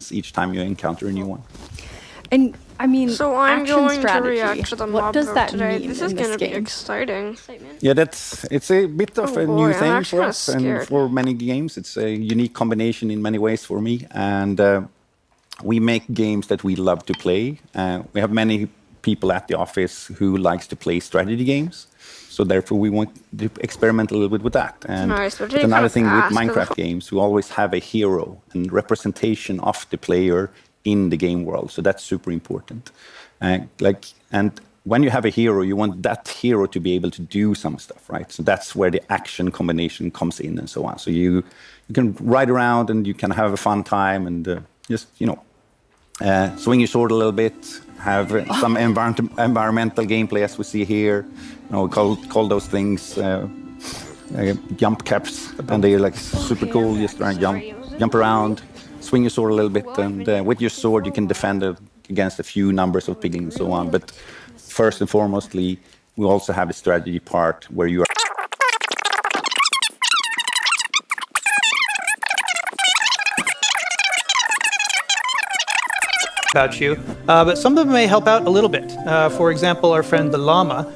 points each time you encounter a new one. And I mean, So I'm action going strategy. to react to the What mob does vote that today. mean This is in going this to be game? exciting. Yeah, it's a bit of Oh a boy, new I'm thing actually for kinda us and scared. for many games. It's a unique combination in many ways for me. And we make games that we love to play. We have many people at the office who likes to play strategy games. So therefore, we want to experiment a little bit with that. And Nice, but it's you another kinda thing with fast, 'cause Minecraft games. We always have a hero and representation of the player in the game world. So that's super important. And when you have a hero, you want that hero to be able to do some stuff, right? So that's where the action combination comes in and so on. So you can ride around and you can have a fun time and just, swing your sword a little bit, have some environmental gameplay as we see here. We call those things jump caps, and they're like super cool. Just jump around, swing your sword a little bit, and with your sword you can defend it against a few numbers of piglins and so on. But first and foremostly, we also have a strategy part where you are about you, but some of them may help out a little bit. For example, our friend the llama.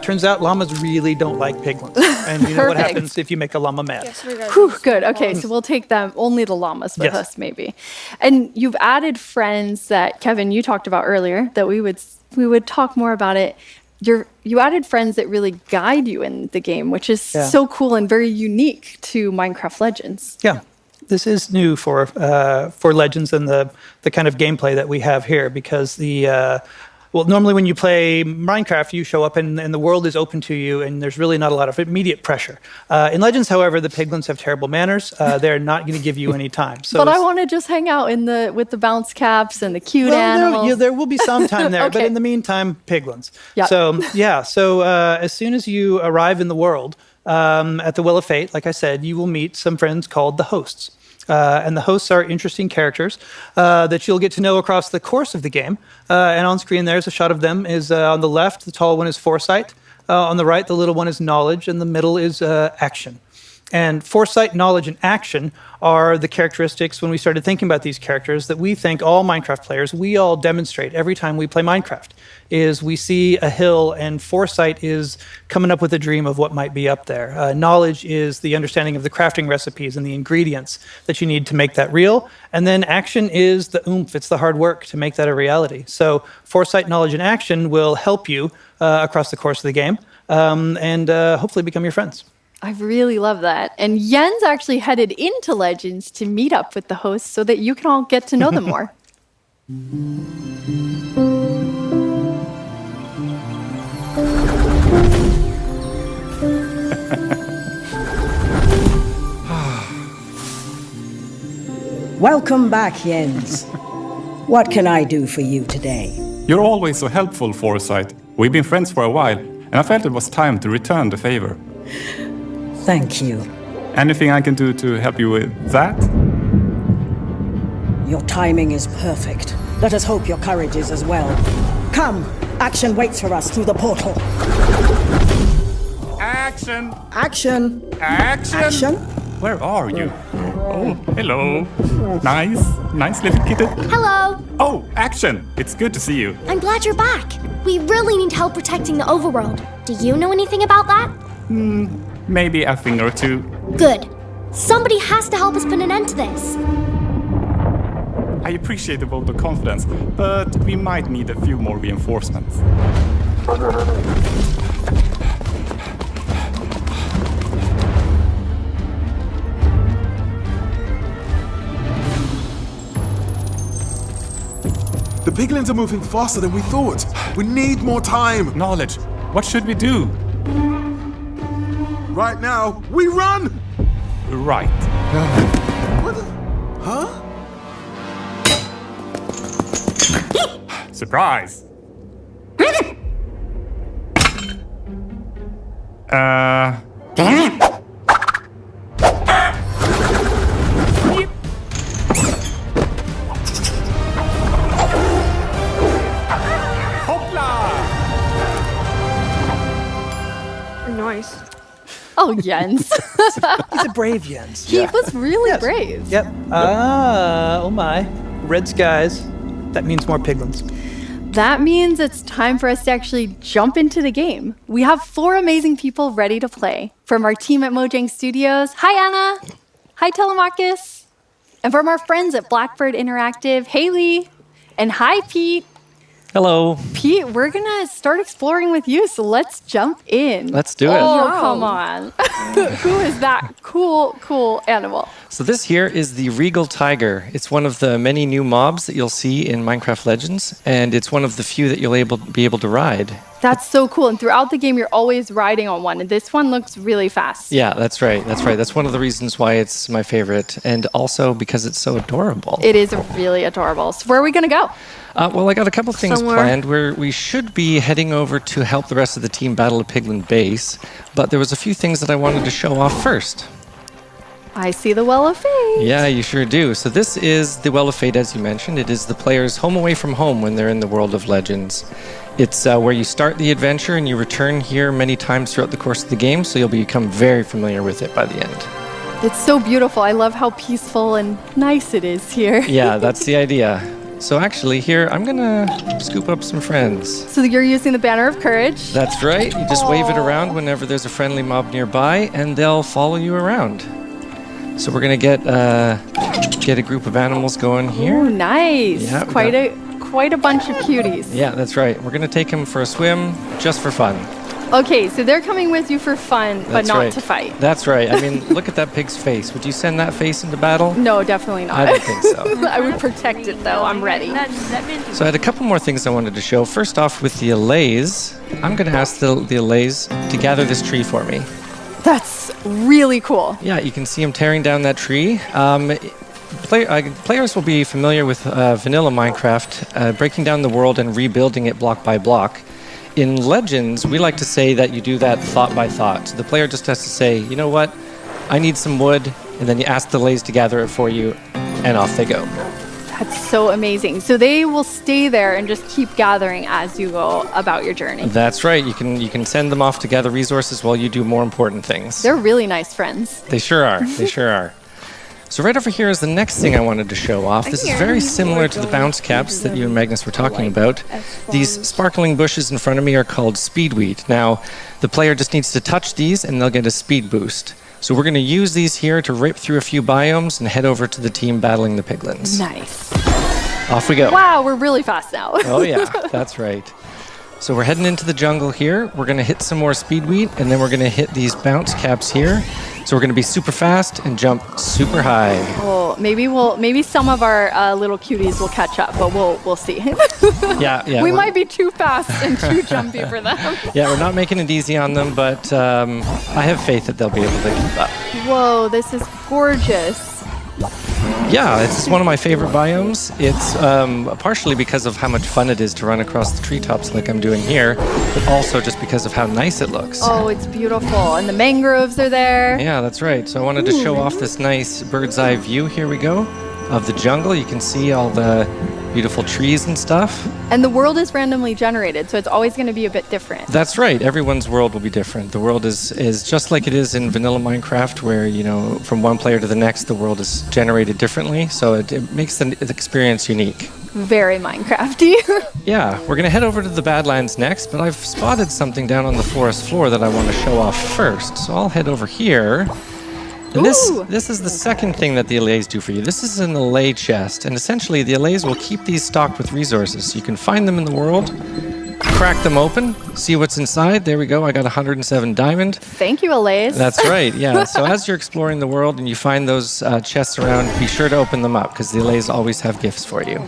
Turns out llamas really don't like piglins. And you know what happens if you make a llama mad. Whew, good. Okay, so we'll take them, only the llamas with us maybe. And you've added friends that, Kevin, you talked about earlier, that we would talk more about it. You added friends that really guide you in the game, which is so cool and very unique to Minecraft Legends. Yeah. This is new for Legends and the kind of gameplay that we have here, because normally when you play Minecraft, you show up and the world is open to you, and there's really not a lot of immediate pressure. In Legends, however, the piglins have terrible manners. They're not going to give you any time. So but I want to just hang out with the bounce caps and the cute animals. There will be some time there, Okay. but in the meantime, piglins. Yep. So as soon as you arrive in the world, at the Well of Fate, like I said, you will meet some friends called the hosts. And the hosts are interesting characters that you'll get to know across the course of the game. And on screen, there's a shot of them. Is on the left, the tall one is Foresight. On the right, the little one is Knowledge. And the middle is Action. And Foresight, Knowledge, and Action are the characteristics, when we started thinking about these characters, that we think all Minecraft players, we all demonstrate every time we play Minecraft, is we see a hill, and Foresight is coming up with a dream of what might be up there. Knowledge is the understanding of the crafting recipes and the ingredients that you need to make that real. And then Action is the oomph, it's the hard work to make that a reality. So Foresight, Knowledge, and Action will help you across the course of the game and hopefully become your friends. I really love that. And Jens actually headed into Legends to meet up with the hosts so that you can all get to know them more. Welcome back, Jens. What can I do for you today? You're always so helpful, Foresight. We've been friends for a while, and I felt it was time to return the favor. Thank you. Anything I can do to help you with that? Your timing is perfect. Let us hope your courage is as well. Come, Action waits for us through the portal. Action! Action! Action! Action! Where are you? Oh, hello. Nice little kitten. Hello. Oh, Action! It's good to see you. I'm glad you're back. We really need help protecting the overworld. Do you know anything about that? Maybe a thing or two. Good. Somebody has to help us put an end to this. I appreciate the vote of confidence, but we might need a few more reinforcements. The piglins are moving faster than we thought. We need more time. Knowledge, what should we do? Right now, we run! Right. What the... Huh? Surprise! Nice. Oh, Jens. He's a brave Jens. He was really brave. Yep. Oh my. red skies, that means more piglins. That means it's time for us to actually jump into the game. We have 4 amazing people ready to play. From our team at Mojang Studios, hi Anna, hi Telemachus. And from our friends at Blackbird Interactive, Haley, and hi Pete. Hello. Pete, we're gonna start exploring with you, so let's jump in. Let's do it. Oh, come on. Who is that cool animal? So this here is the Regal Tiger. It's one of the many new mobs that you'll see in Minecraft Legends, and it's one of the few that you'll be able to ride. That's so cool. And throughout the game, you're always riding on one. And this one looks really fast. Yeah, that's right. That's one of the reasons why it's my favorite, and also because it's so adorable. It is really adorable. So where are we going to go? Well, I got a couple things planned where we should be heading over to help the rest of the team battle a piglin base, but there was a few things that I wanted to show off first. I see the Well of Fate. Yeah, you sure do. So this is the Well of Fate, as you mentioned. It is the player's home away from home when they're in the world of Legends. It's where you start the adventure and you return here many times throughout the course of the game, so you'll become very familiar with it by the end. It's so beautiful. I love how peaceful and nice it is here. Yeah, that's the idea. So actually here, I'm gonna scoop up some friends. So you're using the Banner of Courage? That's right. You just wave it around whenever there's a friendly mob nearby, and they'll follow you around. So we're gonna get a group of animals going here. Oh, nice. Yeah, Quite a bunch of cuties. Yeah, that's right. We're gonna take them for a swim, just for fun. Okay, so they're coming with you for fun, but That's not right. to fight. That's right. I mean, look at that pig's face. Would you send that face into battle? No, definitely not. I don't think so. I would protect it though. I'm ready. So I had a couple more things I wanted to show. First off, with the Allays, I'm going to ask the Allays to gather this tree for me. That's really cool. Yeah, you can see them tearing down that tree. Players will be familiar with vanilla Minecraft, breaking down the world and rebuilding it block by block. In Legends, we like to say that you do that thought by thought. So the player just has to say, you know what, I need some wood, and then you ask the Allays to gather it for you, and off they go. That's so amazing. So they will stay there and just keep gathering as you go about your journey. That's right. You can send them off to gather resources while you do more important things. They're really nice friends. They sure are. They sure are. So right over here is the next thing I wanted to show off. This is very similar to the bounce caps that you and Magnus were talking about. These sparkling bushes in front of me are called speedweed. Now, the player just needs to touch these and they'll get a speed boost. So we're going to use these here to rip through a few biomes and head over to the team battling the piglins. Nice. Off we go. Wow, we're really fast now. Oh yeah, that's right. So we're heading into the jungle here. We're going to hit some more speedweed, and then we're going to hit these bounce caps here. So we're going to be super fast and jump super high. Oh, maybe some of our little cuties will catch up, but we'll see. Yeah. We might be too fast and too jumpy for them. Yeah, we're not making it easy on them, but I have faith that they'll be able to keep up. Whoa, this is gorgeous. Yeah, it's one of my favorite biomes. It's partially because of how much fun it is to run across the treetops like I'm doing here, but also just because of how nice it looks. Oh, it's beautiful. And the mangroves are there. Yeah, that's right. So I wanted to show off this nice bird's eye view. Here we go. Of the jungle. You can see all the beautiful trees and stuff. And the world is randomly generated, so it's always going to be a bit different. That's right. Everyone's world will be different. The world is just like it is in vanilla Minecraft, where, you know, from one player to the next, the world is generated differently. So it makes the experience unique. Very Minecrafty. Yeah, we're going to head over to the Badlands next, but I've spotted something down on the forest floor that I want to show off first. So I'll head over here. And this is the second thing that the Allays do for you. This is an Allay chest, and essentially the Allays will keep these stocked with resources. So you can find them in the world, crack them open, see what's inside. There we go, I got 107 diamond. Thank you, Allays. That's right, yeah. So as you're exploring the world and you find those chests around, be sure to open them up, because the Allays always have gifts for you.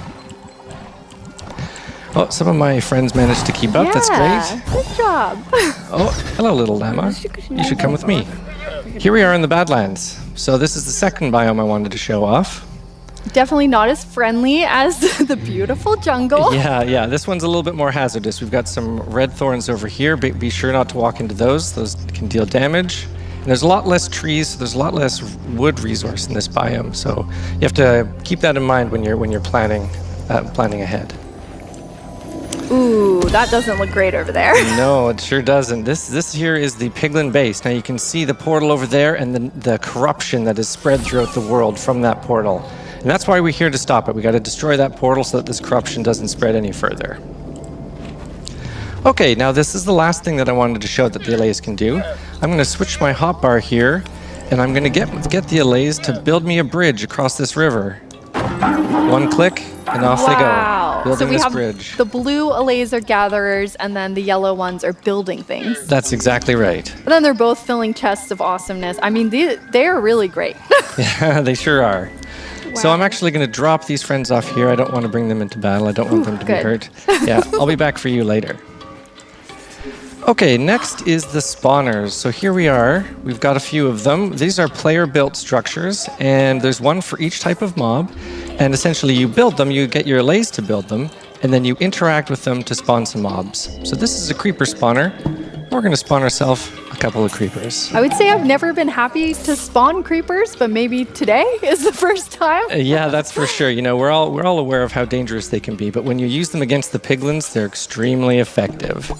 Oh, some of my friends managed to keep up. Yeah, That's great. Good job. Oh, hello, little llama. You should come with me. Here we are in the Badlands. So this is the second biome I wanted to show off. Definitely not as friendly as the beautiful jungle. Yeah. This one's a little bit more hazardous. We've got some red thorns over here. Be sure not to walk into those. Those can deal damage. And there's a lot less trees, so there's a lot less wood resource in this biome. So you have to keep that in mind when you're planning ahead. Ooh, that doesn't look great over there. No, it sure doesn't. This here is the piglin base. Now you can see the portal over there and the corruption that is spread throughout the world from that portal. And that's why we're here to stop it. We got to destroy that portal so that this corruption doesn't spread any further. Okay, now this is the last thing that I wanted to show that the allays can do. I'm going to switch my hotbar here, and I'm going to get the allays to build me a bridge across this river. One click, and off they go. Building so we this have bridge. the blue allays are gatherers, and then the yellow ones are building things. That's exactly right. And then they're both filling chests of awesomeness. I mean, they are really great. Yeah, they sure are. So I'm actually going to drop these friends off here. I don't want to bring them into battle. I don't want them to be hurt. Yeah, I'll be back for you later. Okay, next is the spawners. So here we are. We've got a few of them. These are player-built structures, and there's one for each type of mob. And essentially, you build them, you get your allays to build them, and then you interact with them to spawn some mobs. So this is a creeper spawner. We're going to spawn ourselves a couple of creepers. I would say I've never been happy to spawn creepers, but maybe today is the first time. Yeah, that's for sure. You know, we're all aware of how dangerous they can be, but when you use them against the piglins, they're extremely effective.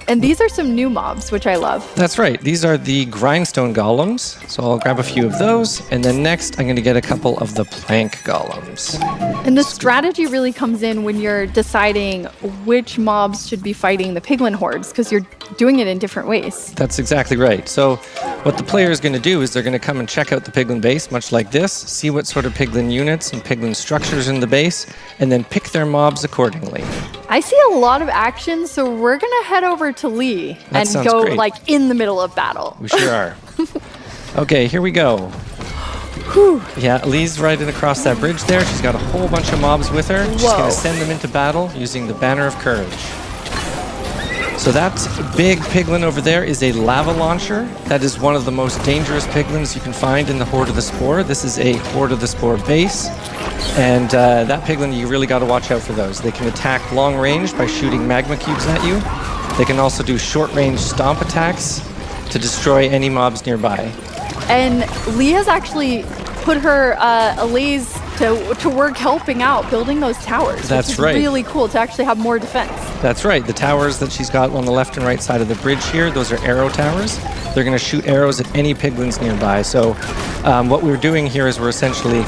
And these are some new mobs, which I love. That's right. These are the grindstone golems. So I'll grab a few of those. And then next, I'm going to get a couple of the plank golems. And the strategy really comes in when you're deciding which mobs should be fighting the piglin hordes, because you're doing it in different ways. That's exactly right. So what the player is going to do is they're going to come and check out the piglin base, much like this, see what sort of piglin units and piglin structures in the base, and then pick their mobs accordingly. I see a lot of action, so we're going to head over to Lee and go great. like in the middle of battle. We sure are. Okay, here we go. Whew. Yeah, Lee's riding across that bridge there. She's got a whole bunch of mobs with her. She's going to send them into battle using the Banner of Courage. So that big piglin over there is a lava launcher. That is one of the most dangerous piglins you can find in the Horde of the Spore. This is a Horde of the Spore base. And that piglin, you really got to watch out for those. They can attack long range by shooting magma cubes at you. They can also do short range stomp attacks to destroy any mobs nearby. And Lee has actually put her allays to work helping out building those towers. That's which is right. Really cool to actually have more defense. That's right. The towers that she's got on the left and right side of the bridge here, those are arrow towers. They're going to shoot arrows at any piglins nearby. So what we're doing here is we're essentially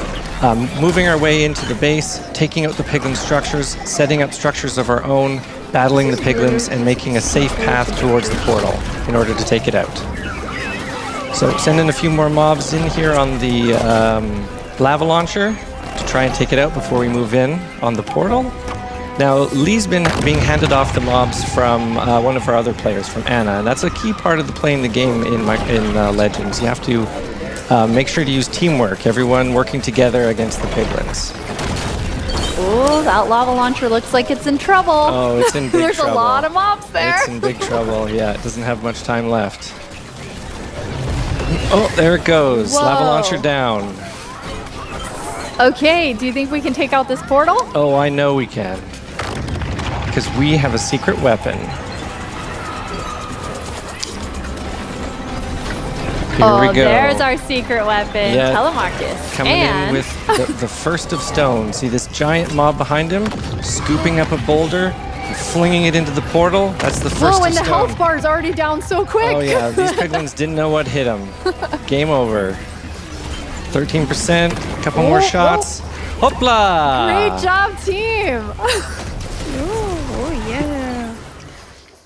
moving our way into the base, taking out the piglin structures, setting up structures of our own, battling the piglins, and making a safe path towards the portal in order to take it out. So sending a few more mobs in here on the lava launcher to try and take it out before we move in on the portal. Now, Lee's been being handed off the mobs from one of our other players, from Anna, and that's a key part of playing the game in Legends. You have to make sure to use teamwork, everyone working together against the piglins. Oh, that lava launcher looks like it's in trouble. Oh, it's in big There's trouble. a lot of mobs there. It's in big trouble, yeah. It doesn't have much time left. Oh, there it goes. Whoa. Lava launcher down. Okay, do you think we can take out this portal? Oh, I know we can. Because we have a secret weapon. Here we go. There's our secret weapon, Yeah. Telemarcus. Coming and in with the first of stone. See this giant mob behind him? Scooping up a boulder, and flinging it into the portal. That's the first whoa, of and the stone. health bar is already down so quick. Oh yeah, these piglins didn't know what hit them. Game over. 13%, a couple more shots. Hopla! Great job, team. Oh, yeah.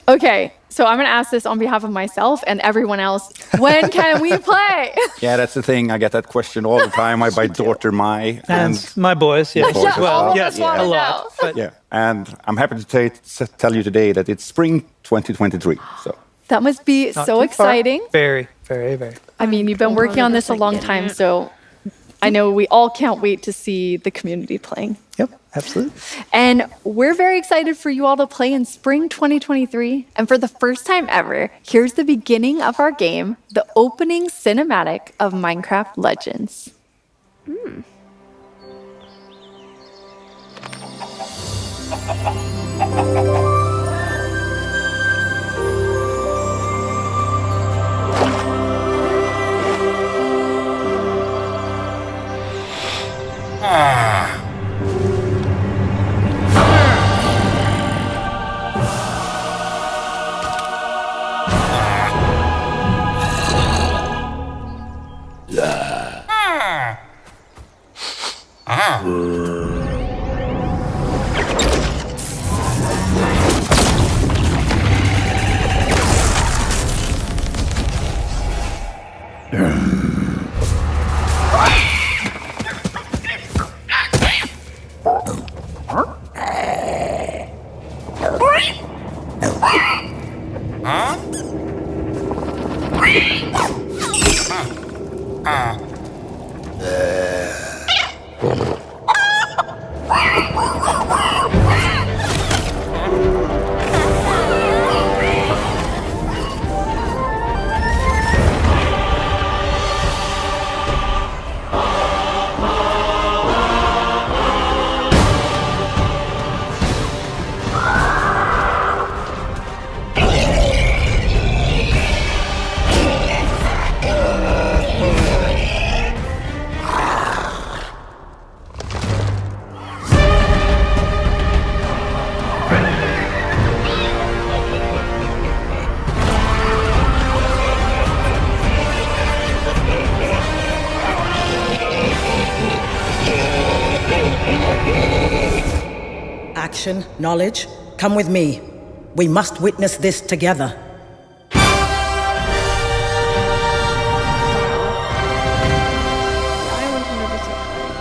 Okay, so I'm going to ask this on behalf of myself and everyone else. When can we play? Yeah, that's the thing. I get that question all the time. My daughter Mai. And my boys, yes. boys as all well. of Yes, us want a to lot. know. But Yeah, and I'm happy to tell you today that it's spring 2023. So That must be not so too far. exciting. Very, very, very. I mean, you've been working on this a long time, so I know we all can't wait to see the community playing. Yep, absolutely. And we're very excited for you all to play in spring 2023. And for the first time ever, here's the beginning of our game, the opening cinematic of Minecraft Legends. Action, knowledge, come with me. We must witness this together.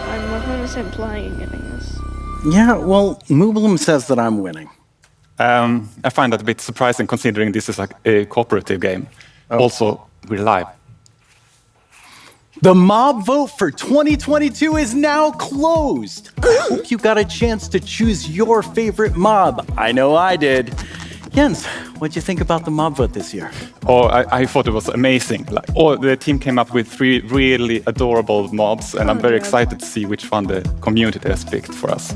I'm 100% playing it, I guess. Yeah, well, Mooblum says that I'm winning. I find that a bit surprising considering this is like a cooperative game. Also, we're live. The mob vote for 2022 is now closed. I hope you got a chance to choose your favorite mob. I know I did. Jens, what'd you think about the mob vote this year? Oh, I thought it was amazing. The team came up with 3 really adorable mobs, and I'm very excited to see which one the community has picked for us.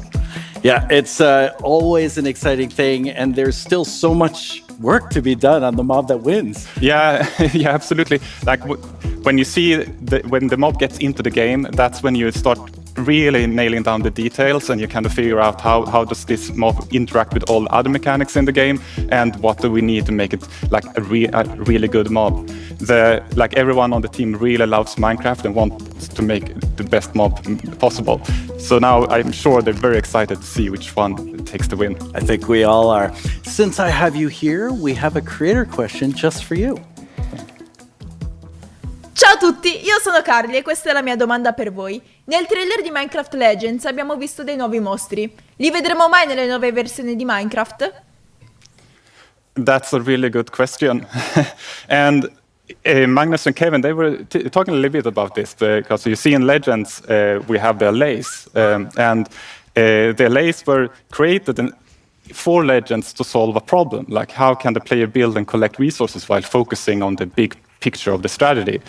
Yeah, it's always an exciting thing, and there's still so much work to be done on the mob that wins. Yeah, yeah, absolutely. Like when you see when the mob gets into the game, that's when you start really nailing down the details, and you kind of figure out how does this mob interact with all other mechanics in the game, and what do we need to make it like a really good mob. Everyone on the team really loves Minecraft and wants to make the best mob possible. So now I'm sure they're very excited to see which one takes the win. I think we all are. Since I have you here, we have a creator question just for you. Ciao a tutti, io sono Carly e questa è la mia domanda per voi. Nel trailer di Minecraft Legends abbiamo visto dei nuovi mostri. Li vedremo mai nelle nuove versioni di Minecraft? That's a really good question. And Magnus and Kevin, they were talking a little bit about this, because you see in Legends we have the allays, and the allays were created for Legends to solve a problem, like how can the player build and collect resources while focusing on the big picture of the strategy.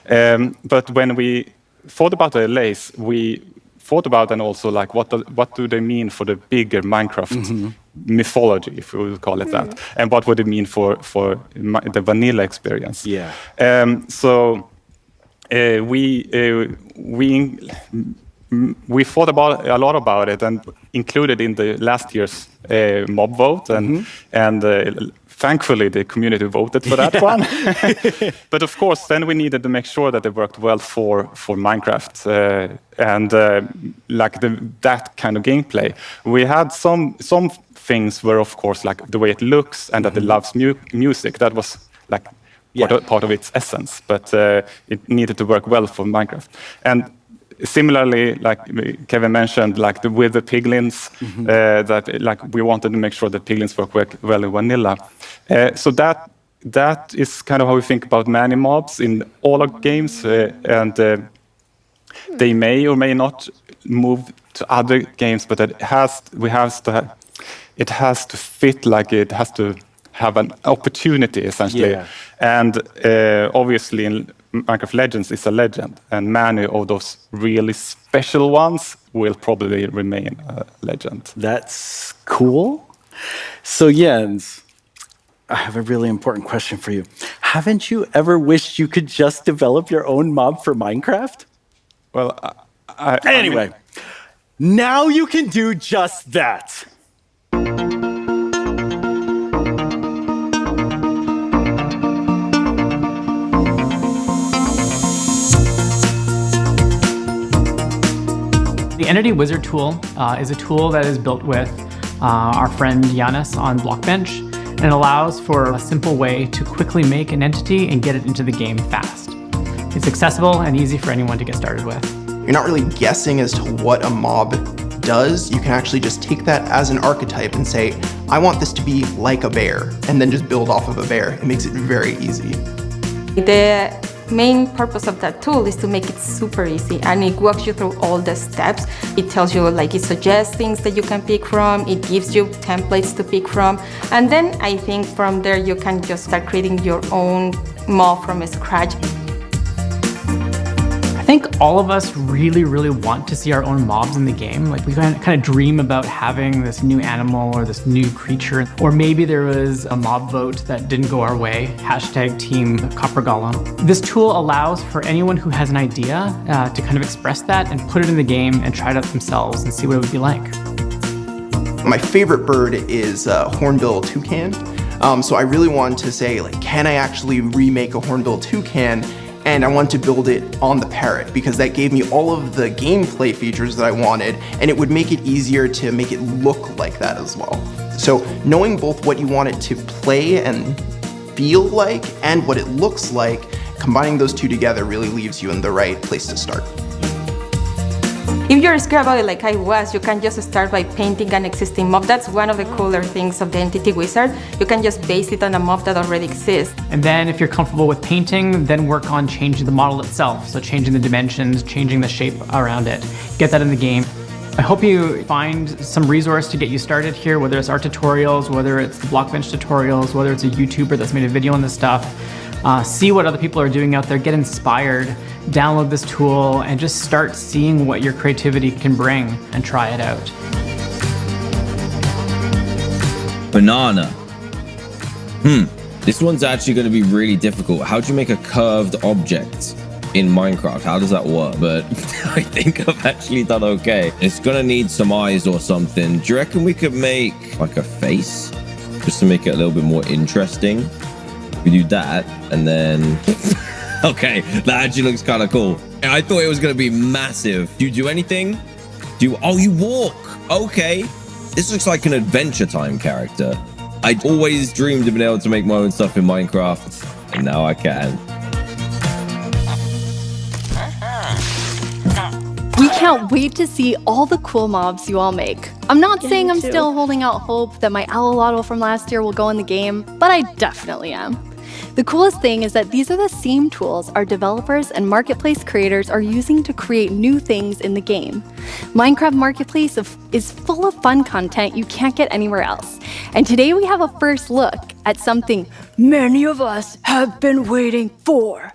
But when we thought about the allays, we thought about and also like what do they mean for the bigger Minecraft mythology, if we would call it that, and what would it mean for the vanilla experience. Yeah. So we thought about a lot about it and included in the last year's mob vote, and thankfully the community voted for that one. But of course, then we needed to make sure that it worked well for Minecraft and like that kind of gameplay. We had some things were of course like the way it looks and that it loves music. That was like part of its essence, but it needed to work well for Minecraft. And similarly, like Kevin mentioned, like with the piglins, that like we wanted to make sure that piglins work well in vanilla. So that is kind of how we think about many mobs in all our games, and they may or may not move to other games, but it has to fit, like it has to have an opportunity essentially. Yeah. And obviously in Minecraft Legends is a legend, and many of those really special ones will probably remain a legend. That's cool. So Jens, I have a really important question for you. Haven't you ever wished you could just develop your own mob for Minecraft? Well, anyway, now you can do just that. The Entity Wizard tool is a tool that is built with our friend Giannis on Blockbench, and it allows for a simple way to quickly make an entity and get it into the game fast. It's accessible and easy for anyone to get started with. You're not really guessing as to what a mob does. You can actually just take that as an archetype and say, I want this to be like a bear, and then just build off of a bear. It makes it very easy. The main purpose of that tool is to make it super easy, and it walks you through all the steps. It tells you, like, it suggests things that you can pick from, it gives you templates to pick from, and then I think from there you can just start creating your own mob from scratch. I think all of us really, really want to see our own mobs in the game. Like, we kind of dream about having this new animal or this new creature. Or maybe there was a mob vote that didn't go our way, #Team Copper Golem. This tool allows for anyone who has an idea to kind of express that and put it in the game and try it out themselves and see what it would be like. My favorite bird is hornbill toucan. So I really wanted to say, like, can I actually remake a hornbill toucan and I wanted to build it on the Parrot because that gave me all of the gameplay features that I wanted, and it would make it easier to make it look like that as well. So knowing both what you want it to play and feel like and what it looks like, combining those two together really leaves you in the right place to start. If you're scared about it like I was, you can just start by painting an existing mob. That's one of the cooler things of the Entity Wizard. You can just base it on a mob that already exists. And then if you're comfortable with painting, then work on changing the model itself. So changing the dimensions, changing the shape around it. Get that in the game. I hope you find some resource to get you started here, whether it's art tutorials, whether it's the Blockbench tutorials, whether it's a YouTuber that's made a video on this stuff. See what other people are doing out there, get inspired, download this tool, and just start seeing what your creativity can bring and try it out. Banana. This one's actually going to be really difficult. How do you make a curved object in Minecraft? How does that work? But I think I've actually done okay. It's going to need some eyes or something. Do you reckon we could make like a face just to make it a little bit more interesting? We do that and then okay, that actually looks kind of cool. I thought it was going to be massive. Do you do anything? Oh, you walk. Okay, this looks like an Adventure Time character. I always dreamed of being able to make my own stuff in Minecraft, and now I can. We can't wait to see all the cool mobs you all make. I'm not saying I'm still holding out hope that my Alolotl from last year will go in the game, but I definitely am. The coolest thing is that these are the same tools our developers and marketplace creators are using to create new things in the game. Minecraft Marketplace is full of fun content you can't get anywhere else. And today we have a first look at something many of us have been waiting for.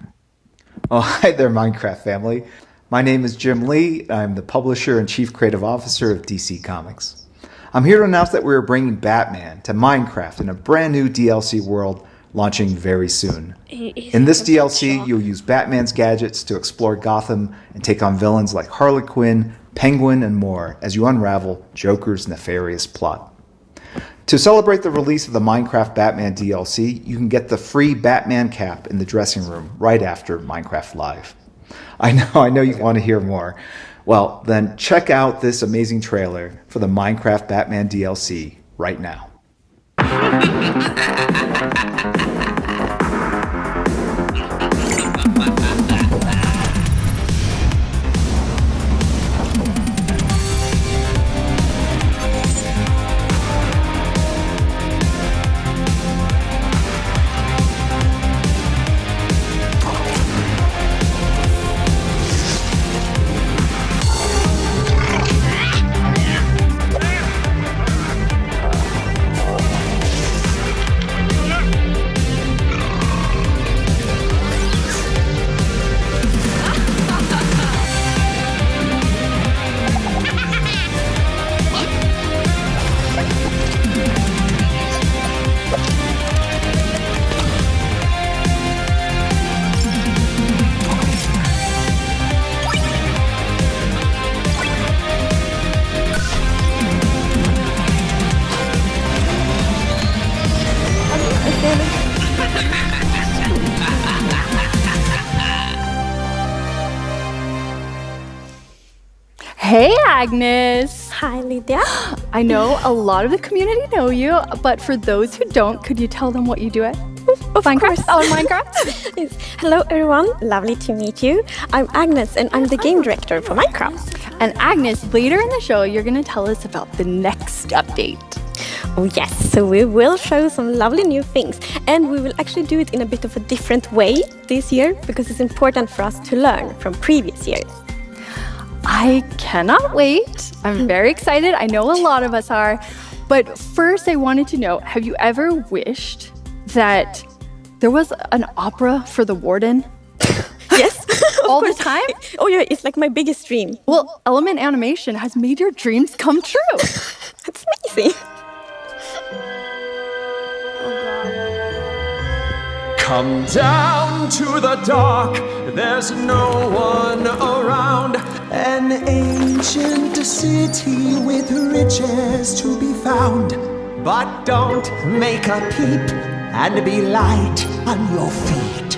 Oh, hi there, Minecraft family. My name is Jim Lee. I'm the publisher and chief creative officer of DC Comics. I'm here to announce that we're bringing Batman to Minecraft in a brand new DLC world launching very soon. In this DLC, you'll use Batman's gadgets to explore Gotham and take on villains like Harley Quinn, Penguin, and more as you unravel Joker's nefarious plot. To celebrate the release of the Minecraft Batman DLC, you can get the free Batman cap in the dressing room right after Minecraft Live. I know you want to hear more. Well, then check out this amazing trailer for the Minecraft Batman DLC right now. Hey, Agnes. Hi, Lydia. I know a lot of the community know you, but for those who don't, could you tell them what you do at Minecraft? Oh, Minecraft? Yes. Hello, everyone. Lovely to meet you. I'm Agnes, and I'm the game director for Minecraft. And Agnes, later in the show, you're going to tell us about the next update. Oh, yes. So we will show some lovely new things, and we will actually do it in a bit of a different way this year because it's important for us to learn from previous years. I cannot wait. I'm very excited. I know a lot of us are. But first, I wanted to know, have you ever wished that there was an opera for the Warden? Yes. All the time? Oh, yeah. It's like my biggest dream. Well, Element Animation has made your dreams come true. That's amazing. Come down to the dock, there's no one around. An ancient city with riches to be found. But don't make a peep and be light on your feet,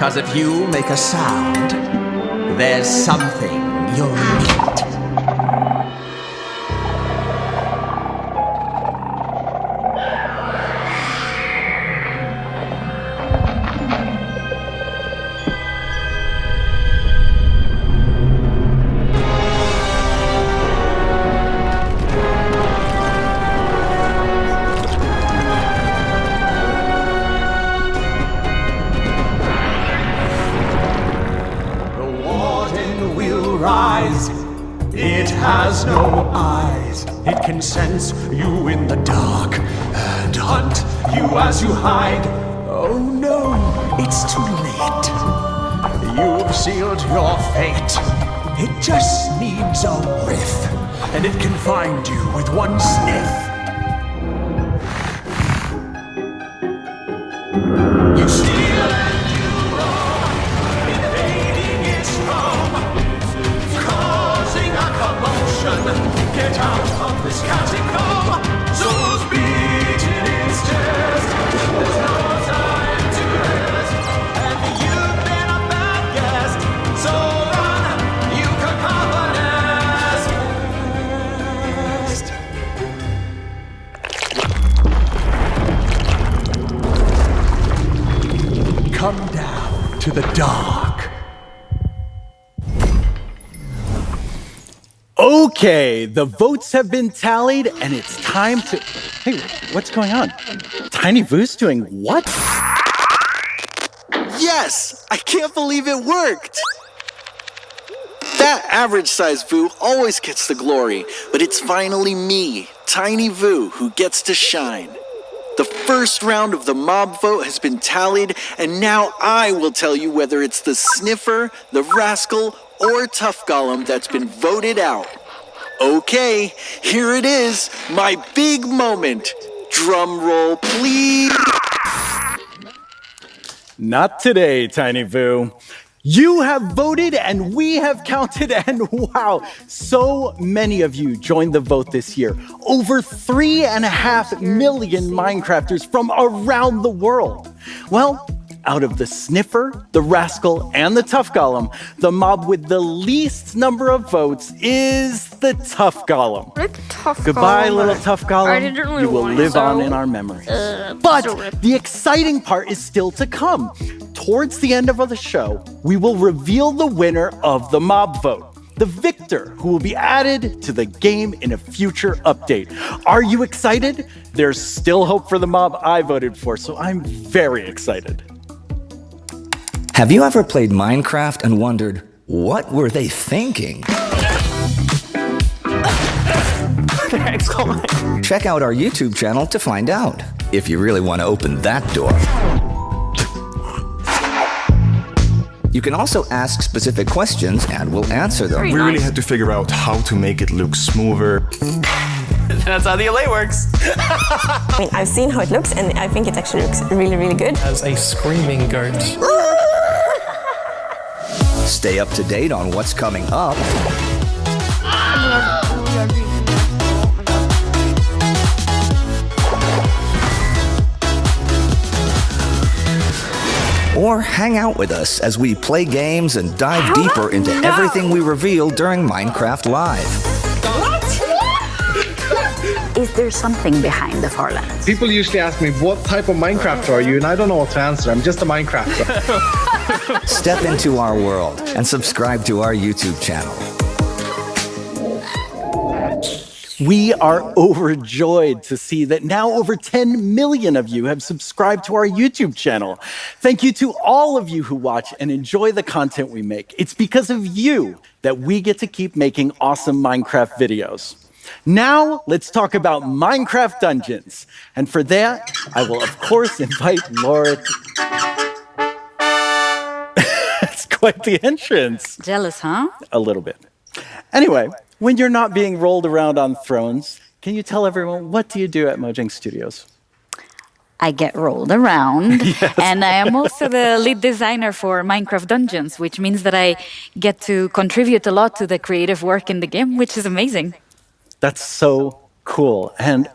Because if you make a sound, there's something you'll meet. It has no eyes. It can sense you in the dark and hunt you as you hide. Oh no, it's too late. You've sealed your fate. It just needs a whiff, and it can find you with one sniff. You steal and you roam, invading its home, causing a commotion. Get out of this catacomb. Souls beat in its chest. There's no time to rest, and you've been a bad guest. So run, you cacophonous. Come down to the dark. Okay, the votes have been tallied, and it's time to... Hey, what's going on? Tiny Vu's doing what? Yes! I can't believe it worked! That average-sized Vu always gets the glory, but it's finally me, Tiny Vu, who gets to shine. The first round of the mob vote has been tallied, and now I will tell you whether it's the Sniffer, the Rascal, or Tough Golem that's been voted out. Okay, here it is, my big moment. Drum roll, please. Not today, Tiny Vu. You have voted and we have counted, and wow, so many of you joined the vote this year. Over 3.5 million Minecrafters from around the world. Well, out of the Sniffer, the Rascal, and the Tough Golem, the mob with the least number of votes is the Tough Golem. Goodbye, little Tough Golem. I didn't really you will want live to. on in our memories. But the exciting part is still to come. Towards the end of the show, we will reveal the winner of the mob vote. The victor, who will be added to the game in a future update. Are you excited? There's still hope for the mob I voted for, so I'm very excited. Have you ever played Minecraft and wondered, what were they thinking? Check out our YouTube channel to find out, if you really want to open that door. You can also ask specific questions and we'll answer them. We really had to figure out how to make it look smoother. That's how the LA works. I mean, I've seen how it looks, and I think it actually looks really, really good. As a screaming goat. Stay up to date on what's coming up. Or hang out with us as we play games and dive deeper into everything we reveal during Minecraft Live. Is there something behind the Farlands? People usually ask me, what type of Minecrafter are you? And I don't know what to answer. I'm just a Minecrafter. Step into our world and subscribe to our YouTube channel. We are overjoyed to see that now over 10 million of you have subscribed to our YouTube channel. Thank you to all of you who watch and enjoy the content we make. It's because of you that we get to keep making awesome Minecraft videos. Now, let's talk about Minecraft Dungeons. And for that, I will, of course, invite Laura to... That's quite the entrance. Jealous, huh? A little bit. Anyway, when you're not being rolled around on thrones, can you tell everyone, what do you do at Mojang Studios? I get rolled around, yes. And I am also the lead designer for Minecraft Dungeons, which means that I get to contribute a lot to the creative work in the game, which is amazing. That's so cool. And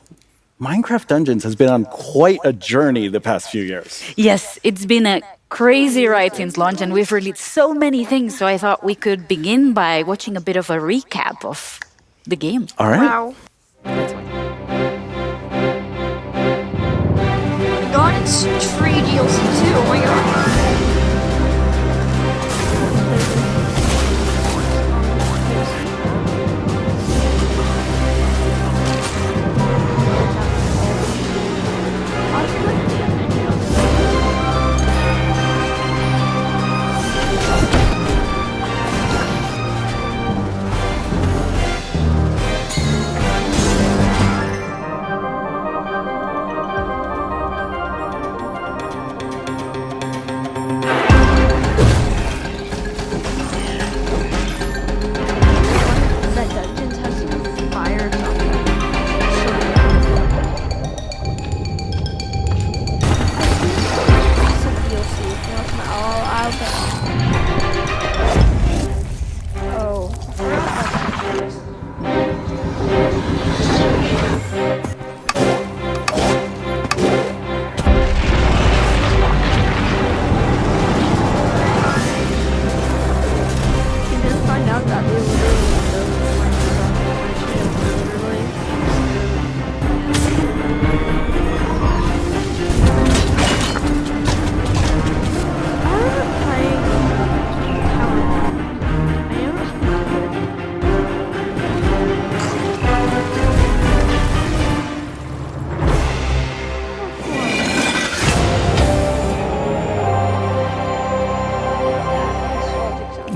Minecraft Dungeons has been on quite a journey the past few years. Yes, it's been a crazy right since launch, and we've released so many things. So I thought we could begin by watching a bit of a recap of the game. All right. Wow. God, it's free DLC too. Oh my god. That dungeons has some fire You didn't find out that they were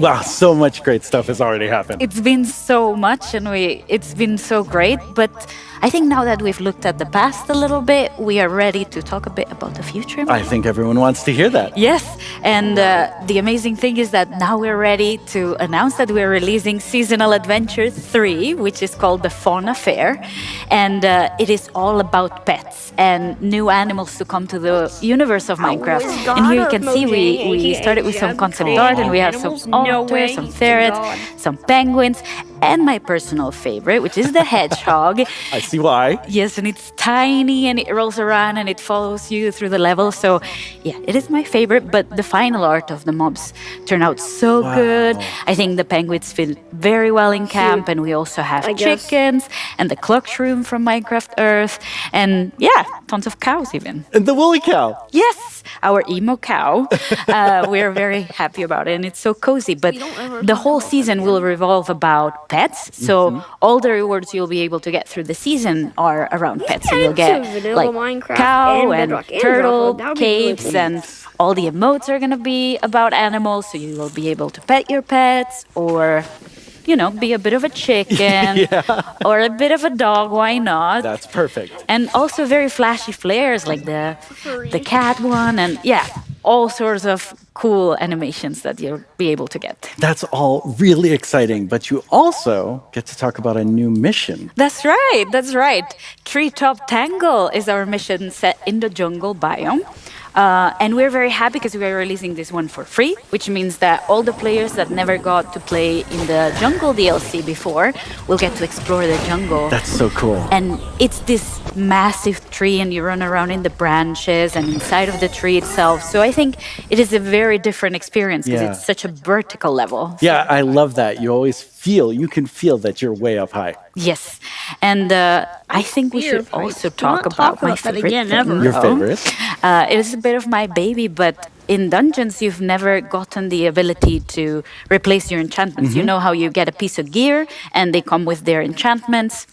Wow, so much great stuff has already happened. It's been so much, and it's been so great. But I think now that we've looked at the past a little bit, we are ready to talk a bit about the future. I think everyone wants to hear that. Yes, and the amazing thing is that now we're ready to announce that we're releasing Seasonal Adventure 3, which is called the Fauna Fair. And it is all about pets and new animals to come to the universe of Minecraft. And here you can see we started with some concept art, and we have some otters, some ferrets, some penguins, and my personal favorite, which is the hedgehog. I see why. Yes, and it's tiny and it rolls around and it follows you through the level. So, yeah, it is my favorite. But the final art of the mobs turned out so good. I think the penguins fit very well in camp, and we also have chickens and the clock shroom from Minecraft Earth, and yeah, tons of cows even. And the woolly cow. Yes, our emo cow. We're very happy about it, and it's so cozy. But the whole season will revolve about pets. So all the rewards you'll be able to get through the season are around pets. So you'll get like cow and turtle caves, and all the emotes are going to be about animals. So you will be able to pet your pets, or you know, be a bit of a chicken or a bit of a dog. Why not? That's perfect. And also very flashy flares like the cat one, and yeah, all sorts of cool animations that you'll be able to get. That's all really exciting, but you also get to talk about a new mission. That's right, that's right. Treetop Tangle is our mission set in the jungle biome. And we're very happy because we are releasing this one for free, which means that all the players that never got to play in the jungle DLC before will get to explore the jungle. That's so cool. And it's this massive tree, and you run around in the branches and inside of the tree itself. So I think it is a very different experience because it's such a vertical level. Yeah, I love that. You can feel that you're way up high. Yes. And I think we should also talk about my favorite thing. Your favorite? It is a bit of my baby, but in dungeons, you've never gotten the ability to replace your enchantments. You know how you get a piece of gear and they come with their enchantments.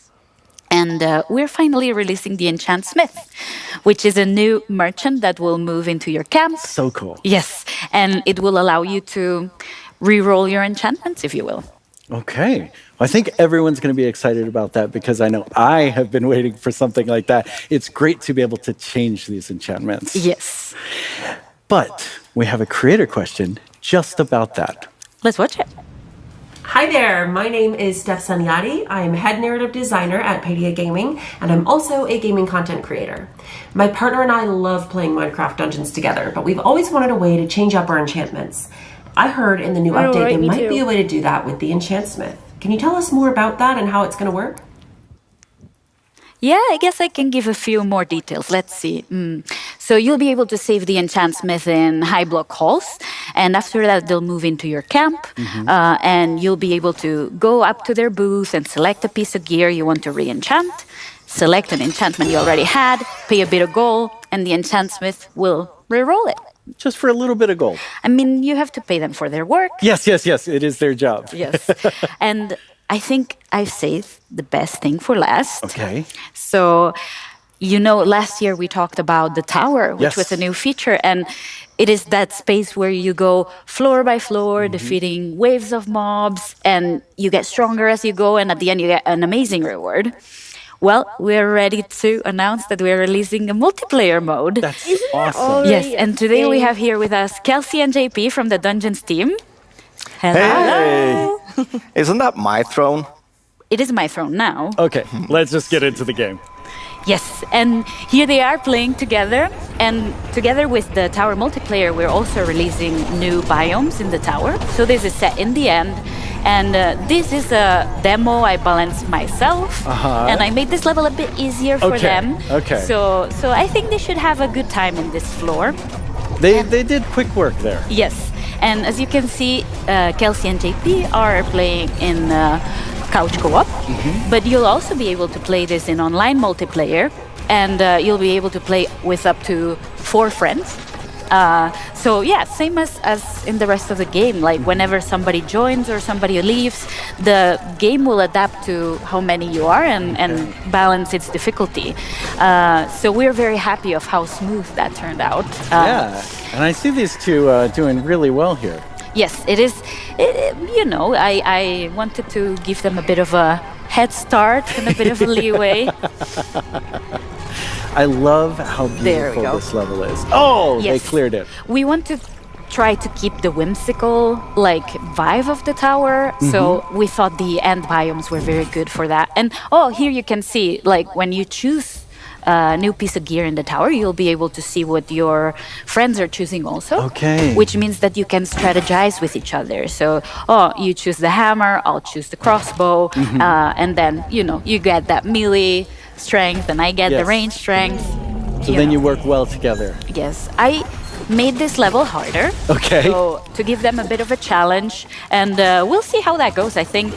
And we're finally releasing the Enchant Smith, which is a new merchant that will move into your camp. So cool. Yes. And it will allow you to re-roll your enchantments, if you will. Okay. Well, I think everyone's going to be excited about that because I know I have been waiting for something like that. It's great to be able to change these enchantments. Yes. But we have a creator question just about that. Let's watch it. Hi there, my name is Steph Sanyati. I'm head narrative designer at Paidia Gaming, and I'm also a gaming content creator. My partner and I love playing Minecraft Dungeons together, but we've always wanted a way to change up our enchantments. I heard in the new update there might be a way to do that with the Enchant Smith. Can you tell us more about that and how it's going to work? Yeah, I guess I can give a few more details. Let's see. So you'll be able to save the enchantsmith in high block halls, and after that they'll move into your camp, and you'll be able to go up to their booth and select a piece of gear you want to re-enchant, select an enchantment you already had, pay a bit of gold, and the enchantsmith will re-roll it. Just for a little bit of gold. I mean, you have to pay them for their work. Yes, it is their job. Yes. And I think I've saved the best thing for last. Okay. So, last year we talked about the tower, which was a new feature, and it is that space where you go floor by floor, defeating waves of mobs, and you get stronger as you go, and at the end you get an amazing reward. Well, we're ready to announce that we're releasing a multiplayer mode. That's awesome. Yes, and today we have here with us Kelsey and JP from the Dungeons team. Hello. Hey! Isn't that my throne? It is my throne now. Okay, let's just get into the game. Yes, and here they are playing together, and together with the tower multiplayer, we're also releasing new biomes in the tower. So this is set in the end, and this is a demo I balanced myself, and I made this level a bit easier for them. Okay. So I think they should have a good time in this floor. They did quick work there. Yes, and as you can see, Kelsey and JP are playing in couch co-op, but you'll also be able to play this in online multiplayer, and you'll be able to play with up to 4 friends. So yeah, same as in the rest of the game. Like whenever somebody joins or somebody leaves, the game will adapt to how many you are and balance its difficulty. So we're very happy of how smooth that turned out. Yeah, and I see these two doing really well here. Yes, it is. I wanted to give them a bit of a head start and a bit of a leeway. I love how beautiful this level is. Oh, yes. They cleared it. We want to try to keep the whimsical vibe of the tower. So we thought the end biomes were very good for that. And here you can see when you choose a new piece of gear in the tower, you'll be able to see what your friends are choosing also. Okay. Which means that you can strategize with each other. So, you choose the hammer, I'll choose the crossbow, and then, you get that melee strength and I get the range strength. So then you work well together. Yes. I made this level harder. Okay. So to give them a bit of a challenge, and we'll see how that goes. I think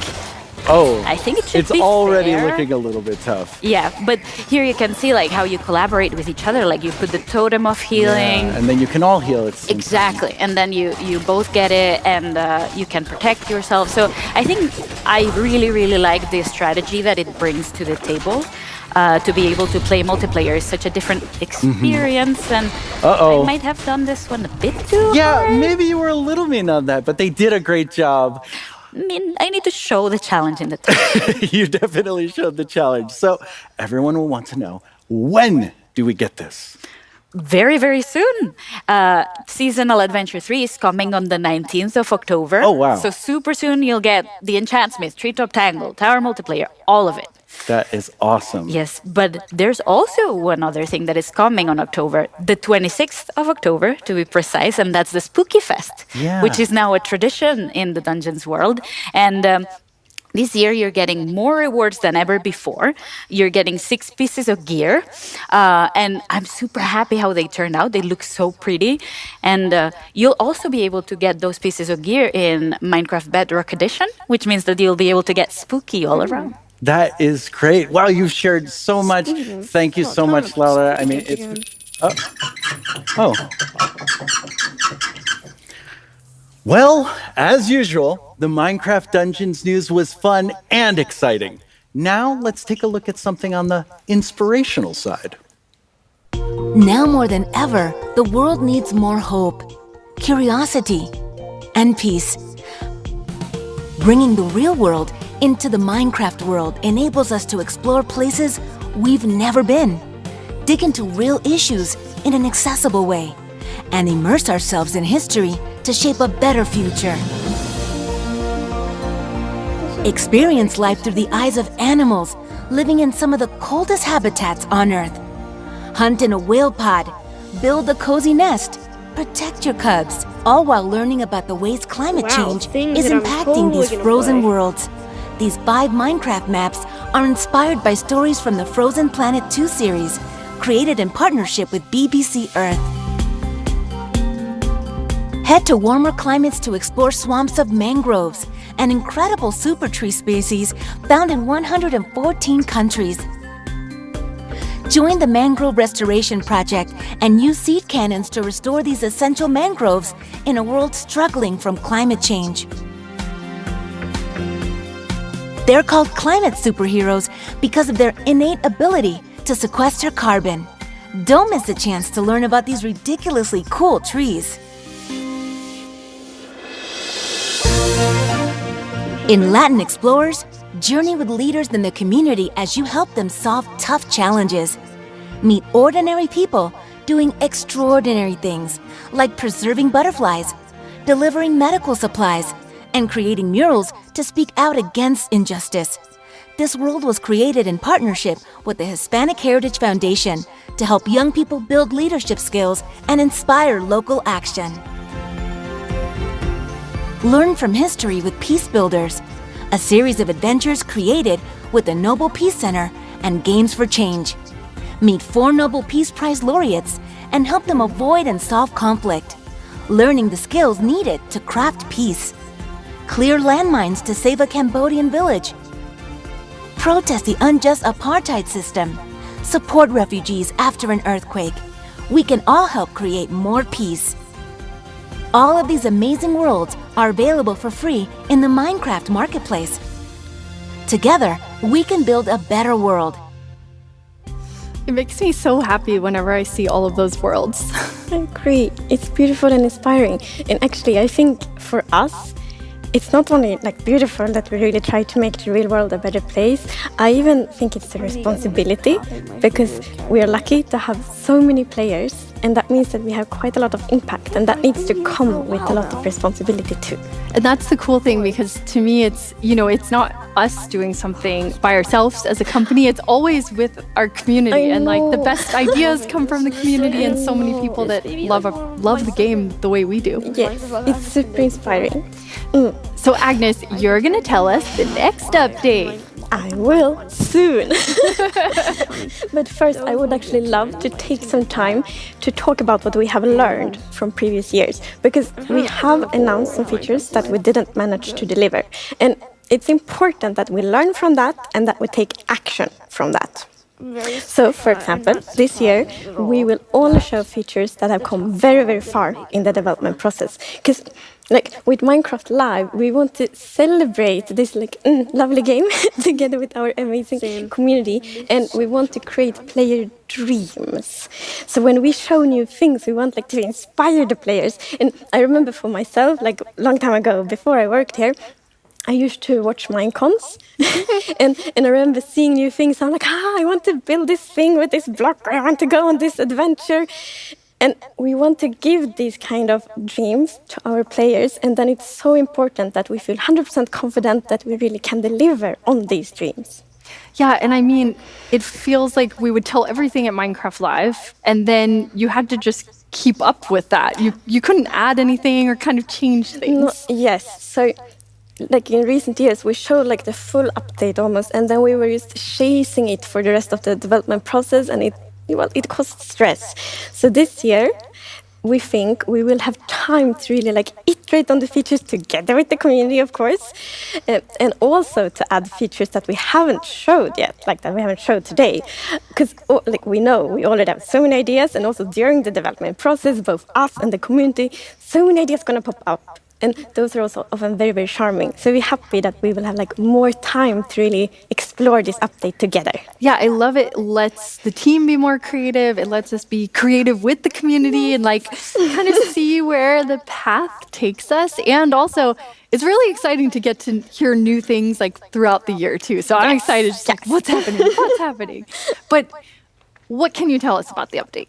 it should be It's already fair. looking a little bit tough. Yeah, but here you can see how you collaborate with each other. You put the totem of healing. Yeah, and then you can all heal it. Exactly, and then you both get it, and you can protect yourself. So I think I really, really like the strategy that it brings to the table. To be able to play multiplayer is such a different experience, and I might have done this one a bit too hard. Maybe you were a little mean on that, but they did a great job. I need to show the challenge in the tower. You definitely showed the challenge. So everyone will want to know, when do we get this? Very, very soon. Seasonal Adventure 3 is coming on the 19th of October. Oh, wow. So super soon you'll get the Enchantsmith, Treetop Tangle, Tower Multiplayer, all of it. That is awesome. Yes, but there's also one other thing that is coming on October, the 26th of October, to be precise, and that's the Spooky Fest, which is now a tradition in the Dungeons world. And this year, you're getting more rewards than ever before. You're getting 6 pieces of gear, and I'm super happy how they turned out. They look so pretty, and you'll also be able to get those pieces of gear in Minecraft Bedrock Edition, which means that you'll be able to get spooky all around. That is great. Wow, you've shared so much. Thank you so much, Laura. I mean, it's... Well, as usual, the Minecraft Dungeons news was fun and exciting. Now, let's take a look at something on the inspirational side. Now more than ever, the world needs more hope, curiosity, and peace. Bringing the real world into the Minecraft world enables us to explore places we've never been, dig into real issues in an accessible way, and immerse ourselves in history to shape a better future. Experience life through the eyes of animals living in some of the coldest habitats on Earth. Hunt in a whale pod, build a cozy nest, protect your cubs, all while learning about the ways climate change is impacting these frozen worlds. These 5 Minecraft maps are inspired by stories from the Frozen Planet 2 series, created in partnership with BBC Earth. Head to warmer climates to explore swamps of mangroves, an incredible super tree species found in 114 countries. Join the Mangrove Restoration Project and use seed cannons to restore these essential mangroves in a world struggling from climate change. They're called climate superheroes because of their innate ability to sequester carbon. Don't miss a chance to learn about these ridiculously cool trees. In Latin Explorers, journey with leaders in the community as you help them solve tough challenges. Meet ordinary people doing extraordinary things, like preserving butterflies, delivering medical supplies, and creating murals to speak out against injustice. This world was created in partnership with the Hispanic Heritage Foundation to help young people build leadership skills and inspire local action. Learn from history with Peace Builders, a series of adventures created with the Nobel Peace Center and Games for Change. Meet 4 Nobel Peace Prize laureates and help them avoid and solve conflict, learning the skills needed to craft peace. Clear landmines to save a Cambodian village. Protest the unjust apartheid system. Support refugees after an earthquake. We can all help create more peace. All of these amazing worlds are available for free in the Minecraft Marketplace. Together, we can build a better world. It makes me so happy whenever I see all of those worlds. I agree. It's beautiful and inspiring. And actually, I think for us, it's not only like beautiful that we really try to make the real world a better place. I even think it's a responsibility because we are lucky to have so many players, and that means that we have quite a lot of impact, and that needs to come with a lot of responsibility too. And that's the cool thing, because to me it's, it's not us doing something by ourselves as a company, it's always with our community, and like the best ideas come from the community and so many people that love the game the way we do. Yes, it's super inspiring. So Agnes, you're gonna tell us the next update. I will soon. But first, I would actually love to take some time to talk about what we have learned from previous years, because we have announced some features that we didn't manage to deliver. And it's important that we learn from that and that we take action from that. So, for example, this year we will only show features that have come very, very far in the development process. Because, with Minecraft Live, we want to celebrate this lovely game together with our amazing community, and we want to create player dreams. So when we show new things, we want to inspire the players. And I remember for myself, a long time ago, before I worked here, I used to watch Minecons, and I remember seeing new things. I'm like, I want to build this thing with this block. I want to go on this adventure. And we want to give these kind of dreams to our players. And then it's so important that we feel 100% confident that we really can deliver on these dreams. Yeah, and I mean, it feels like we would tell everything at Minecraft Live, and then you had to just keep up with that. You couldn't add anything or kind of change things. No, yes, so in recent years, we showed the full update almost, and then we were just chasing it for the rest of the development process, and it caused stress. So this year, we think we will have time to really iterate on the features together with the community, of course, and also to add features that we haven't showed yet, that we haven't showed today. Because we know we already have so many ideas, and also during the development process, both us and the community, so many ideas going to pop up. And those are also often very, very charming. So we're happy that we will have more time to really explore this update together. Yeah, I love it. It lets the team be more creative. It lets us be creative with the community and kind of see where the path takes us. And also, it's really exciting to get to hear new things throughout the year too. So I'm excited, what's happening? What's happening? But what can you tell us about the update?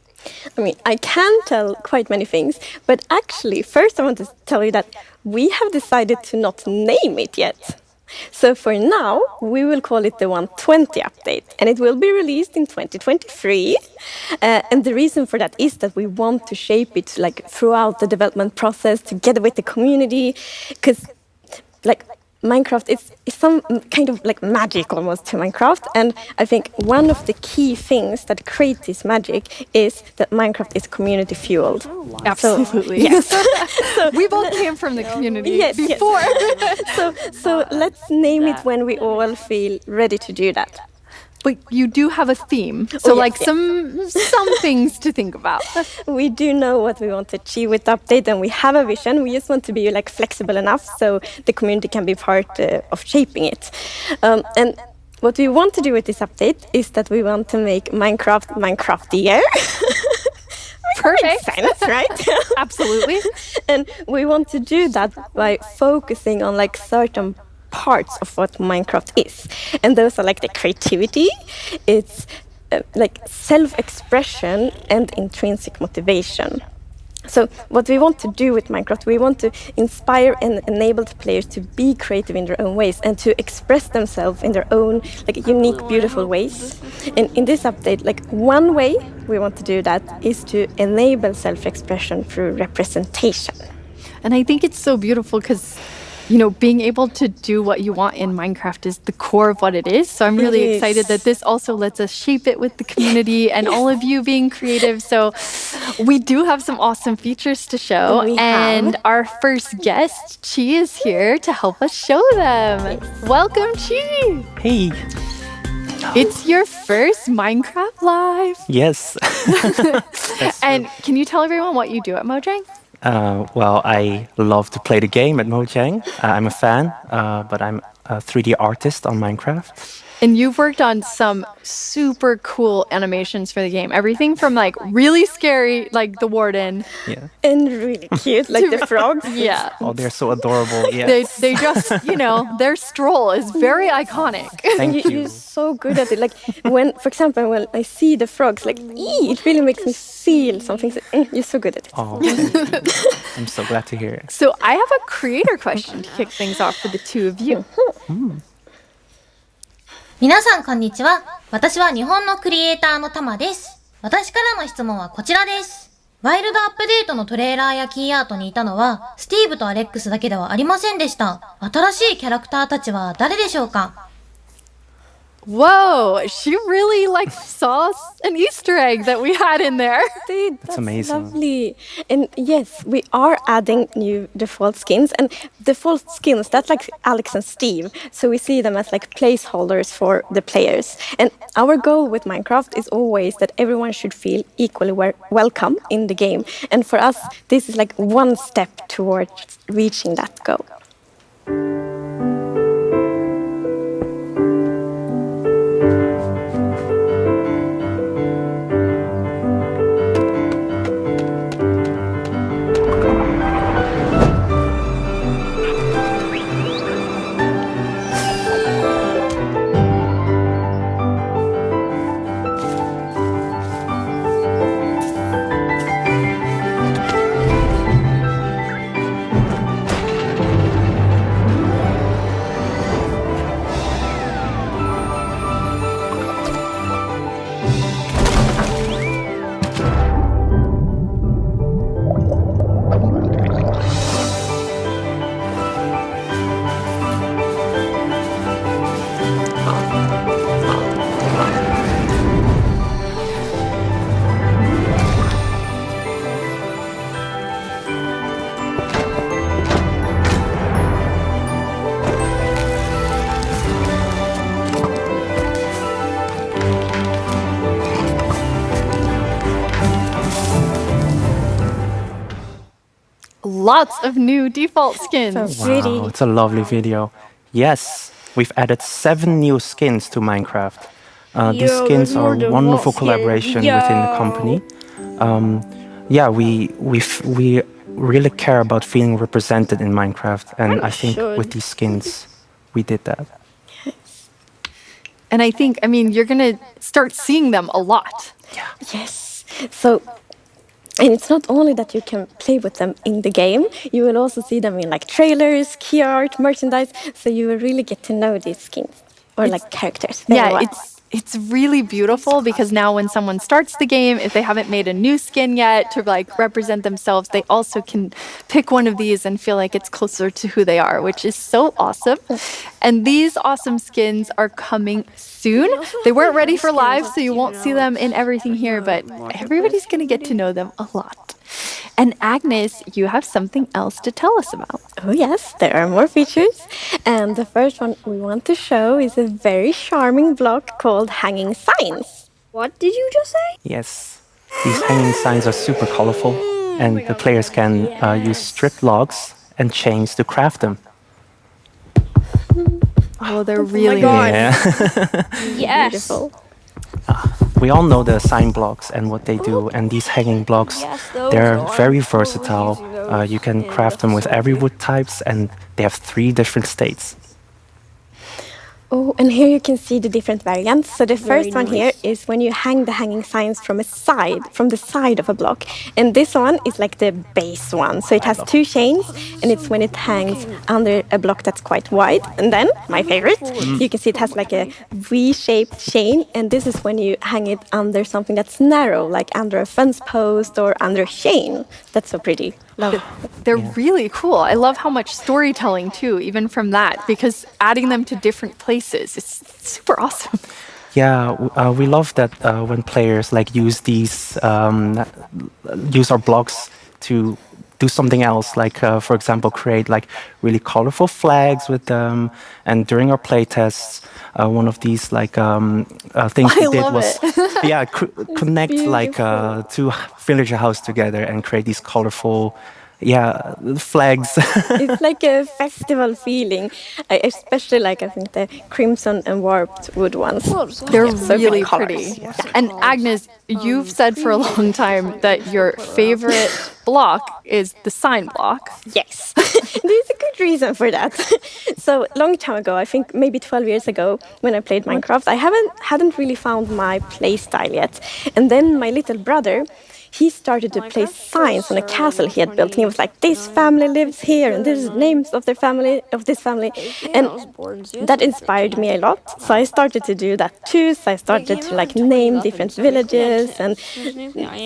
I mean, I can tell quite many things, but actually, first I want to tell you that we have decided to not name it yet. So for now, we will call it the 120 update, and it will be released in 2023. And the reason for that is that we want to shape it throughout the development process together with the community, because Minecraft is some kind of like magic almost to Minecraft, and I think one of the key things that create this magic is that Minecraft is community fueled. Absolutely. We both came from the community before. So let's name it when we all feel ready to do that. But you do have a theme, so some things to think about. We do know what we want to achieve with the update, and we have a vision. We just want to be like flexible enough so the community can be part of shaping it. And what we want to do with this update is that we want to make Minecraftier. Perfect. Sense, right? Absolutely. And we want to do that by focusing on like certain parts of what Minecraft is, and those are like the creativity, it's like self-expression and intrinsic motivation. So what we want to do with Minecraft, we want to inspire and enable the players to be creative in their own ways and to express themselves in their own like unique, beautiful ways. And in this update, like one way we want to do that is to enable self-expression through representation. And I think it's so beautiful because, you know, being able to do what you want in Minecraft is the core of what it is. So I'm really excited that this also lets us shape it with the community and all of you being creative. So we do have some awesome features to show. And our first guest, Chi, is here to help us show them. Welcome, Chi. Hey. It's your first Minecraft Live. Yes. And can you tell everyone what you do at Mojang? Well, I love to play the game at Mojang. I'm a fan, but I'm a 3D artist on Minecraft. And you've worked on some super cool animations for the game. Everything from like really scary, like the warden. Yeah. And really cute, like the frogs. Yeah. Oh, they're so adorable. Yeah. They just, you know, their stroll is very iconic. Thank you. You're so good at it. Like when, for example, when I see the frogs, like it really makes me feel something. You're so good at it. Oh, I'm so glad to hear it. So I have a creator question to kick things off for the two of you. 皆さんこんにちは。私は日本のクリエイターのタマです。私からの質問はこちらです。ワイルドアップデートのトレーラーやキーアートにいたのは、スティーブとアレックスだけではありませんでした。新しいキャラクターたちは誰でしょうか？ Whoa, she really like saw an Easter egg that we had in there. Dude, that's amazing. Lovely. And yes, we are adding new default skins, and default skins, that's like Alex and Steve. So we see them as like placeholders for the players. And our goal with Minecraft is always that everyone should feel equally welcome in the game. And for us, this is like one step towards reaching that goal. Lots of new default skins. Wow, it's a lovely video. Yes, we've added 7 new skins to Minecraft. These skins are a wonderful collaboration within the company. Yeah, we really care about feeling represented in Minecraft, and I think with these skins, we did that. And I think, I mean, you're going to start seeing them a lot. Yeah. Yes. So, and it's not only that you can play with them in the game, you will also see them in like trailers, key art, merchandise, so you will really get to know these skins or like characters. Yeah, it's really beautiful because now when someone starts the game, if they haven't made a new skin yet to like represent themselves, they also can pick one of these and feel like it's closer to who they are, which is so awesome. And these awesome skins are coming soon. They weren't ready for live, so you won't see them in everything here, but everybody's going to get to know them a lot. And Agnes, you have something else to tell us about. Oh yes, there are more features. And the first one we want to show is a very charming block called Hanging Signs. What did you just say? Yes, these hanging signs are super colorful, and the players can use strip logs and chains to craft them. Oh, they're really Yeah. Yes. Beautiful. We all know the sign blocks and what they do, and these hanging blocks, they're very versatile. You can craft them with every wood types, and they have 3 different states. Oh, and here you can see the different variants. So the first one here is when you hang the hanging signs from the side of a block. And this one is like the base one. So it has 2 chains, and it's when it hangs under a block that's quite wide. And then, my favorite, you can see it has like a V-shaped chain, and this is when you hang it under something that's narrow, like under a fence post or under a chain. That's so pretty. Love it. They're really cool. I love how much storytelling too, even from that, because adding them to different places, it's super awesome. Yeah, we love that when players like use our blocks to do something else, like for example, create like really colorful flags with them. And during our play tests, one of these like things we did was connect like 2 villager houses together and create these colorful flags. It's like a festival feeling. I especially like, I think, the crimson and warped wood ones. They're so really colors. pretty. And Agnes, you've said for a long time that your favorite block is the sign block. Yes, there's a good reason for that. So long time ago, I think maybe 12 years ago, when I played Minecraft, I hadn't really found my play style yet. And then my little brother, he started to place signs on a castle he had built, and he was like, "This family lives here, and this is names of their family, of this family," and that inspired me a lot. So I started to do that too. So I started to like name different villages and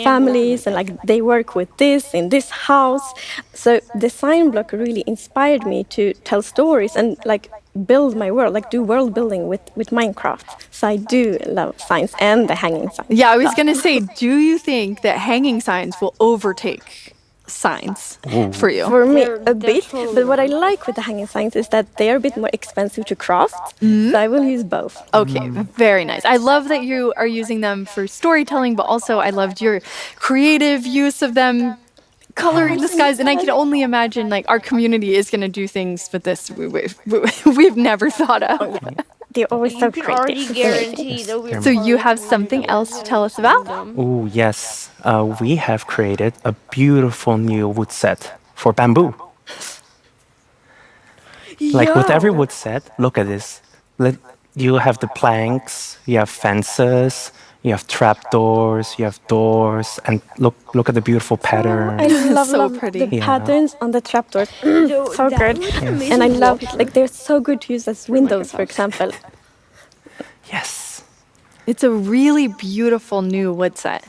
families, and like they work with this in this house. So the sign block really inspired me to tell stories and like build my world, like do world building with Minecraft. So I do love signs and the hanging signs. Yeah, I was going to say, do you think that hanging signs will overtake signs for you? For me, a bit. But what I like with the hanging signs is that they are a bit more expensive to craft. So I will use both. Okay, very nice. I love that you are using them for storytelling, but also I loved your creative use of them, coloring the skies, and I can only imagine like our community is going to do things with this we've never thought of. They're always so creative. So you have something else to tell us about? Oh yes, we have created a beautiful new wood set for bamboo. Like with every wood set, look at this. You have the planks, you have fences, you have trapdoors, you have doors, and look at the beautiful pattern. I love the patterns on the trapdoors. So good. Yes. And I love, like, they're so good to use as windows, for example. Yes. It's a really beautiful new wood set.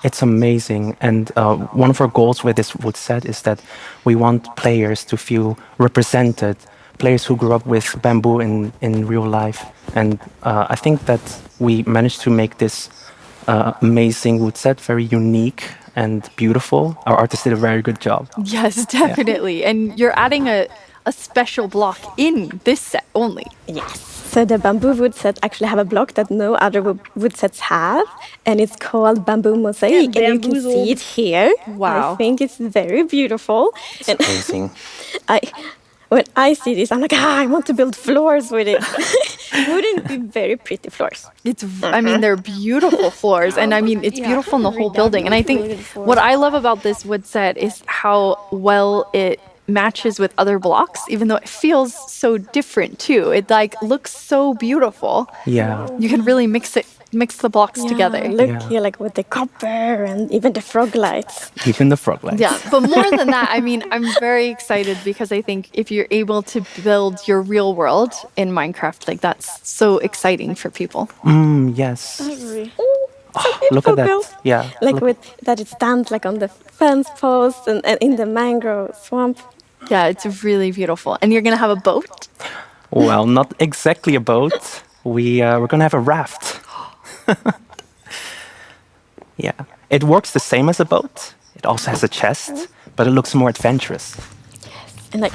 It's amazing. And one of our goals with this wood set is that we want players to feel represented, players who grew up with bamboo in real life. And I think that we managed to make this amazing wood set very unique and beautiful. Our artist did a very good job. Yes, definitely. Yeah. And you're adding a special block in this set only. Yes. So the bamboo wood set actually have a block that no other wood sets have, and it's called Bamboo Mosaic, and you can see it here. Wow. I think it's very beautiful. It's amazing. When I see this, I'm like, I want to build floors with it. Wouldn't be very pretty floors. I mean, they're beautiful floors, and I mean, it's beautiful in the whole building. And I think what I love about this wood set is how well it matches with other blocks, even though it feels so different too. It like looks so beautiful. Yeah. You can really mix it mix the blocks together. Look here, like with the copper and even the frog lights. Even the frog lights. Yeah, but more than that, I mean, I'm very excited because I think if you're able to build your real world in Minecraft, like that's so exciting for people. Yes. Look at that. Yeah. Like with that it stands like on the fence post and in the mangrove swamp. Yeah, it's really beautiful. And you're going to have a boat? Well, not exactly a boat. We're going to have a raft. Yeah. It works the same as a boat. It also has a chest, but it looks more adventurous. And like,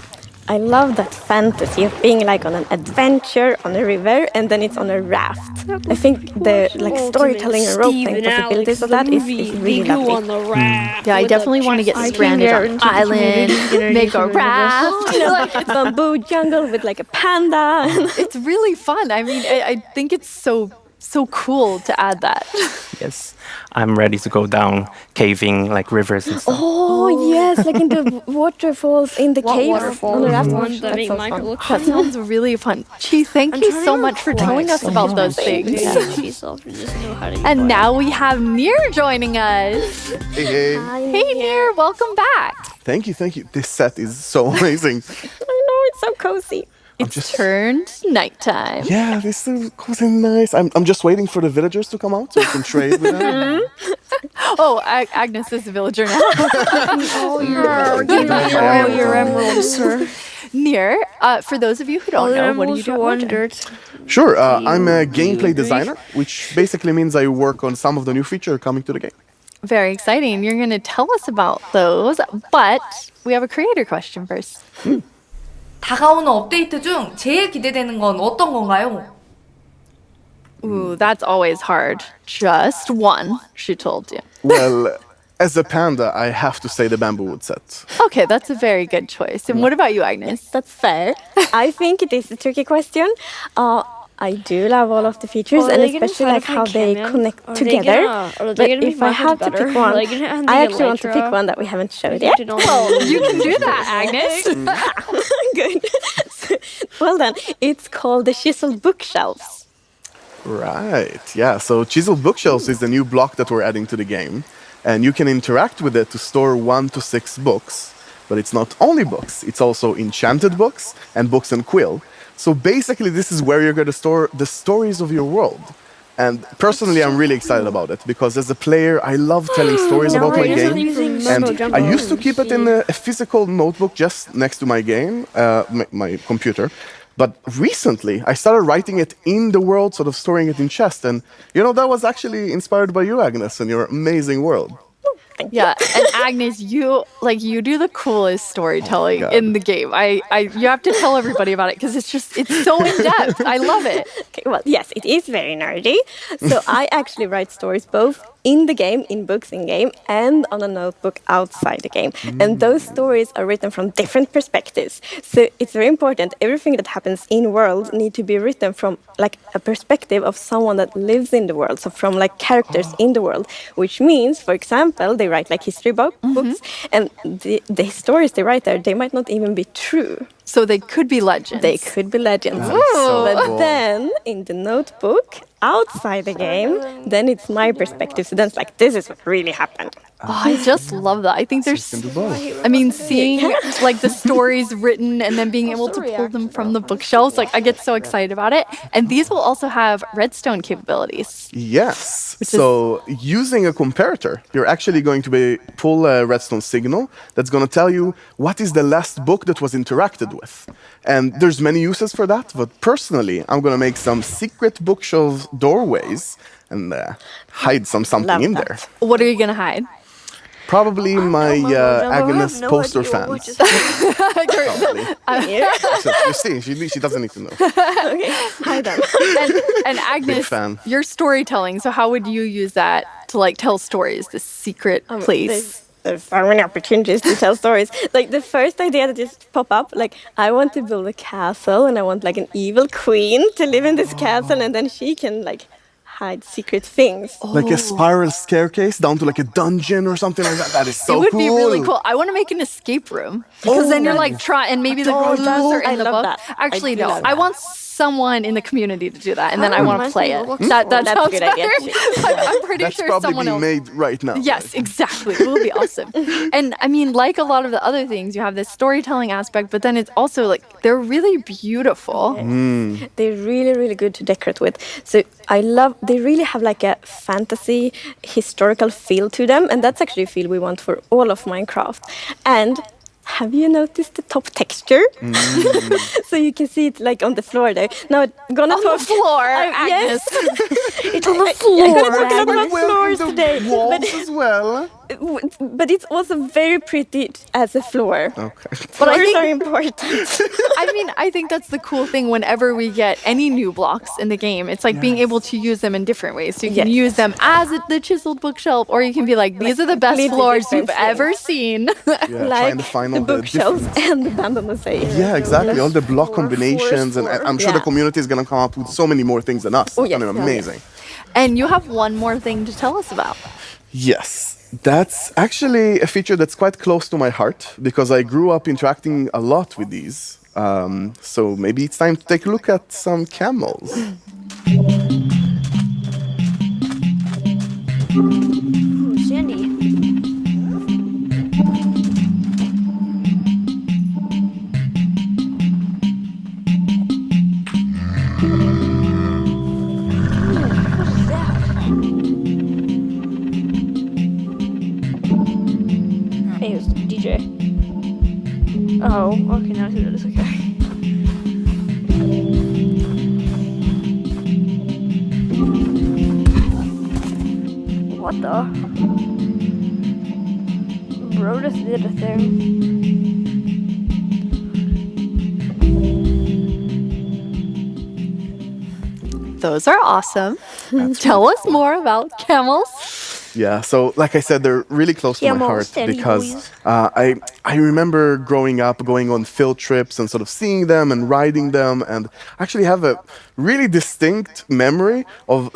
I love that fantasy of being like on an adventure on a river and then it's on a raft. I think the like storytelling and role-playing possibilities of that is really lovely. Yeah, I definitely want to get stranded on an island, make a raft. Like bamboo jungle with like a panda. It's really fun. I mean, I think it's so cool to add that. Yes. I'm ready to go down caving like rivers and stuff. Oh yes, like in the waterfalls in the caves on the raft. That sounds really fun. Chi, thank you so much for telling us about those things. And now we have Nir joining us. Hey. Hey Nir, welcome back. Thank you. This set is so amazing. I know, it's so cozy. It's turned nighttime. Yeah, this is cozy and nice. I'm just waiting for the villagers to come out so we can trade with them. Oh, Agnes is a villager now. your emeralds, sir. Nir, for those of you who don't know, what do you do? Wondered. Sure, I'm a gameplay designer, which basically means I work on some of the new features coming to the game. Very exciting. You're going to tell us about those, but we have a creator question first. 다가오는 업데이트 중 제일 기대되는 건 어떤 건가요? Ooh, that's always hard. Just one, she told you. Well, as a panda, I have to say the bamboo wood set. Okay, that's a very good choice. And what about you, Agnes? That's fair. I think it is a tricky question. I do love all of the features and especially like how they connect together. But if I have to pick one, I actually want to pick one that we haven't showed yet. Well, you can do that, Agnes. Good. Well done. It's called the chiseled bookshelves. Right, yeah. So chiseled bookshelves is the new block that we're adding to the game. And you can interact with it to store 1 to 6 books. But it's not only books, it's also enchanted books and books and quill. So basically, this is where you're going to store the stories of your world. And personally, I'm really excited about it because as a player, I love telling stories about my game. And I used to keep it in a physical notebook just next to my game, my computer. But recently, I started writing it in the world, sort of storing it in chest. And, that was actually inspired by you, Agnes, and your amazing world. Yeah, and Agnes, you do the coolest storytelling in the game. You have to tell everybody about it because it's so in depth. I love it. Okay, well, yes, it is very nerdy. So I actually write stories both in the game, in books in game, and on a notebook outside the game. And those stories are written from different perspectives. So it's very important. Everything that happens in world need to be written from like a perspective of someone that lives in the world. So from like characters in the world, which means, for example, they write like history books, and the stories they write there, they might not even be true. So they could be legends. They could be legends. So but cool. then in the notebook, outside the game, then it's my perspective. So then it's like, this is what really happened. Oh, I just love that. I think there's, seeing like the stories written and then being able to pull them from the bookshelves, like I get so excited about it. And these will also have redstone capabilities. Yes. So using a comparator, you're actually going to pull a redstone signal that's going to tell you what is the last book that was interacted with. And there's many uses for that. But personally, I'm going to make some secret bookshelf doorways and hide something in there. What are you going to hide? Probably my Agnes poster fans. You see, she doesn't need to know. Okay, hide them. And Agnes, fan. your storytelling. So how would you use that to like tell stories? This secret place. There's so many opportunities to tell stories. Like the first idea that just popped up, like I want to build a castle and I want like an evil queen to live in this castle and then she can like hide secret things. Like a spiral staircase down to like a dungeon or something like that. That is so cool. It would be really cool. I want to make an escape room because then you're like and maybe the clues are in the book. That. Actually, no. I want someone in the community to do that, and then I want to play it. That That's a sounds good better. idea. I'm pretty That's sure probably someone being else. made right now. Yes, exactly. It will be awesome. And I mean, like a lot of the other things, you have this storytelling aspect, but then it's also like they're really beautiful. They're really, really good to decorate with. So they really have like a fantasy, historical feel to them, and that's actually a feel we want for all of Minecraft. And have you noticed the top texture? So you can see it like on the floor there. Now I'm gonna On the floor, Agnes. Yes. It's on the floor. I'm gonna talk about floors today. Walls as well. But it's also very pretty as a floor. Okay. But I Floors think- are important. I mean, I think that's the cool thing whenever we get any new blocks in the game. It's like being able to use them in different ways. So you can use them as the chiseled bookshelf, or you can be like, these are the best completely floors different you've ever seen. Yeah, trying to find all the bookshelves different- and the bamboo area. Yeah, exactly. All the block combinations, and I'm sure the Yeah. community is gonna come up with so many more things than us. Oh, yes. I mean, amazing. And you have one more thing to tell us about. Yes, that's actually a feature that's quite close to my heart because I grew up interacting a lot with these. So maybe it's time to take a look at some camels. Sandy. Hey, it's DJ. Oh, okay, now I see what it is. Okay. What the? Bro just did a thing. Those are awesome. Tell us more about camels. Yeah, so like I said, they're really close to my Camels, heart Teddy because boys. I remember growing up, going on field trips and sort of seeing them and riding them, and actually have a really distinct memory of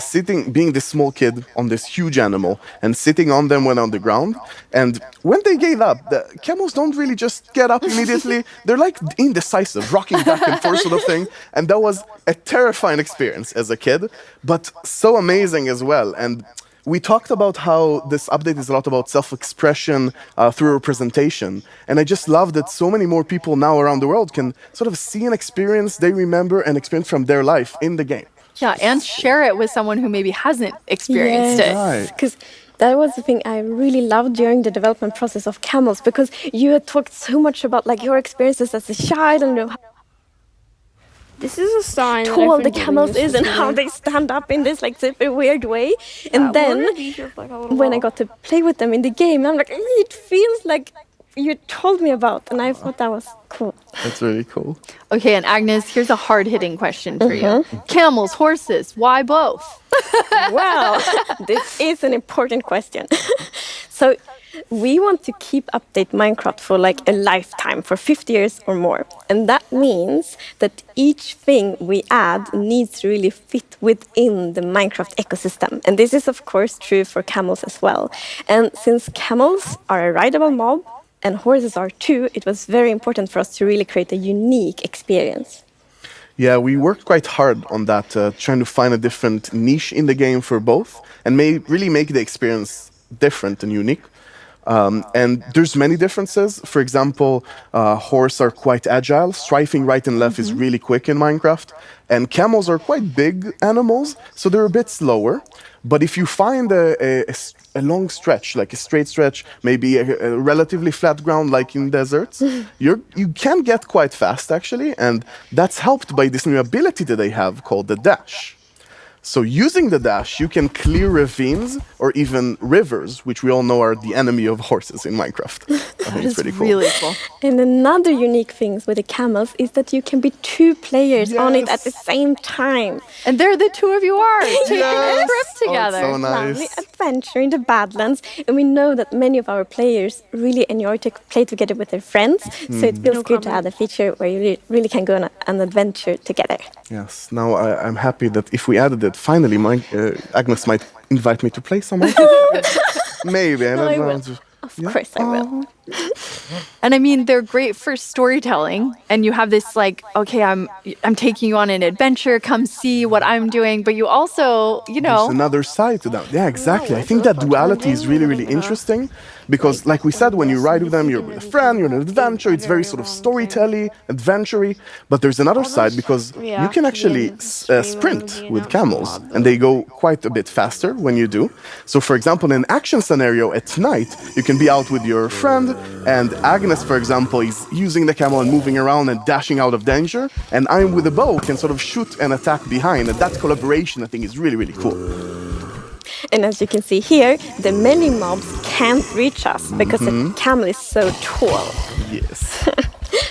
being this small kid on this huge animal and sitting on them when on the ground. And when they gave up, the camels don't really just get up immediately. They're like indecisive, rocking back and forth sort of thing. And that was a terrifying experience as a kid, but so amazing as well. And we talked about how this update is a lot about self-expression through representation. And I just love that so many more people now around the world can sort of see an experience they remember and experience from their life in the game. Yeah, and share it with someone who maybe hasn't experienced it. Right. Because that was the thing I really loved during the development process of camels, because you had talked so much about like your experiences as a child and how This is a sign that tall I've the been doing camels this is for and so how long. they stand up in this like super weird way. And One then of these is like a little when I wall. got to play with them in the game, I'm like, it feels like you told me about, and I thought that was cool. That's really cool. Okay, and Agnes, here's a hard-hitting question for you. Camels, horses, why both? Wow, this is an important question. So we want to keep update Minecraft for like a lifetime, for 50 years or more. And that means that each thing we add needs to really fit within the Minecraft ecosystem. And this is of course true for camels as well. And since camels are a rideable mob and horses are too, it was very important for us to really create a unique experience. Yeah, we worked quite hard on that, trying to find a different niche in the game for both and really make the experience different and unique. And there's many differences. For example, horses are quite agile. Strafing right and left is really quick in Minecraft. And camels are quite big animals, so they're a bit slower. But if you find a long stretch, like a straight stretch, maybe a relatively flat ground like in deserts, you can get quite fast actually. And that's helped by this new ability that they have called the dash. So using the dash, you can clear ravines or even rivers, which we all know are the enemy of horses in Minecraft. I think it's pretty cool. Really cool. And another unique thing with the camels is that you can be 2 players on it at the same time. And there the two of you are taking a Yes. trip together. Oh, it's so Lovely nice. adventure in the Badlands. And we know that many of our players really enjoy to play together with their friends. So it feels good to add a feature where you really can go on an adventure together. Yes, now I'm happy that if we added it, finally Agnes might invite me to play some. Maybe, I No, I don't will. know. Of course I will. And I mean, they're great for storytelling. And you have this like, okay, I'm taking you on an adventure. Come see what I'm doing. But you also, There's another side to them. Yeah, exactly. I think that duality is really, really interesting because, like we said, when you ride with them, you're with a friend, you're on an adventure. It's very sort of storytelling, adventure-y. But there's another side because you can actually sprint with camels, and they go quite a bit faster when you do. So, for example, in an action scenario at night, you can be out with your friend, and Agnes, for example, is using the camel and moving around and dashing out of danger, and I'm with a bow, can sort of shoot and attack behind, and that collaboration, I think, is really, really cool. And as you can see here, the melee mobs can't reach us because the camel is so tall. Yes.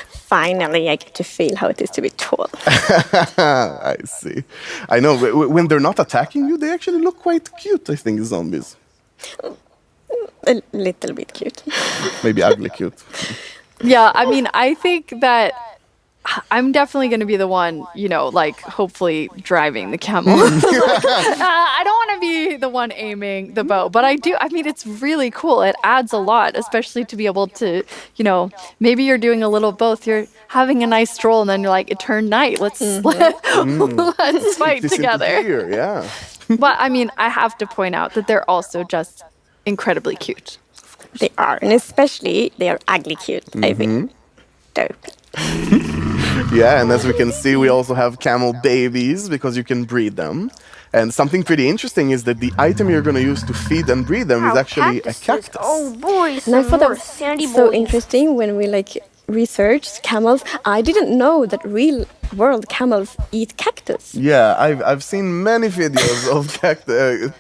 Finally, I get to feel how it is to be tall. I see. I know, when they're not attacking you, they actually look quite cute, I think, zombies. A little bit cute. Maybe ugly cute. Yeah, I mean, I think that I'm definitely going to be the one, like hopefully driving the camel. I don't want to be the one aiming the bow, but I do. I mean, it's really cool. It adds a lot, especially to be able to, maybe you're doing a little both. You're having a nice stroll and then you're like, it turned night. Let's fight together. Yeah. But I mean, I have to point out that they're also just incredibly cute. They are, and especially they are ugly cute, I think. Dope. Yeah, and as we can see, we also have camel babies because you can breed them. And something pretty interesting is that the item you're going to use to feed and breed them is actually a cactus. Oh boy, And I thought that was sandy so interesting when we researched camels. I didn't know that real world camels eat cactus. Yeah, I've seen many videos of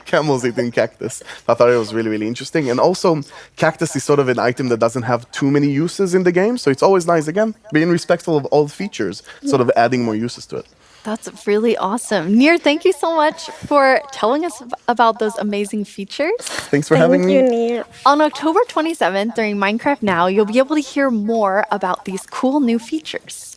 camels eating cactus. I thought it was really, really interesting. And also, cactus is sort of an item that doesn't have too many uses in the game, so it's always nice, again, being respectful of all features, sort of adding more uses to it. That's really awesome. Nir, thank you so much for telling us about those amazing features. Thanks for having me. Thank you, Nir. On October 27th, during Minecraft Now, you'll be able to hear more about these cool new features.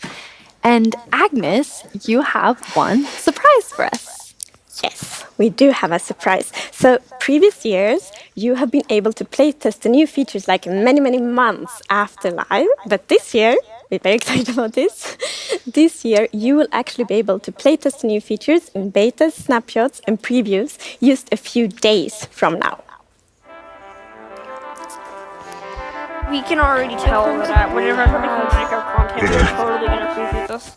And Agnes, you have one surprise for us. Yes, we do have a surprise. So, previous years, you have been able to playtest the new features like many, many months after live. But this year, we're very excited about this. This year, you will actually be able to playtest the new features in betas, snapshots, and previews just a few days from now. We can already tell that whenever I'm making Minecraft content, we're totally gonna preview this.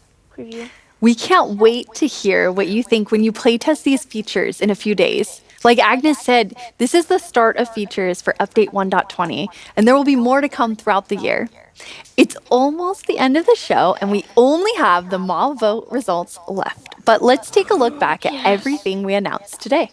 We can't wait to hear what you think when you playtest these features in a few days. Like Agnes said, this is the start of features for Update 1.20, and there will be more to come throughout the year. It's almost the end of the show, and we only have the mob vote results left. But let's take a look back at everything we announced today.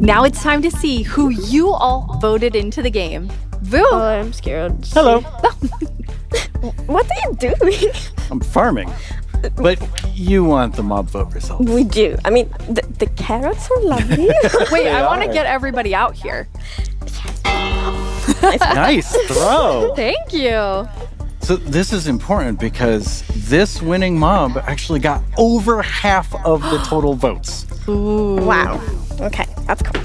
Now it's time to see who you all voted into the game. Vu! Oh, I'm scared. Hello. What are you doing? I'm farming. But you want the mob vote results. We do. I mean, the carrots are lovely. Wait, I want to get everybody out here. Nice throw. Thank you. So this is important because this winning mob actually got over half of the total votes. Ooh. Wow. Okay, that's cool.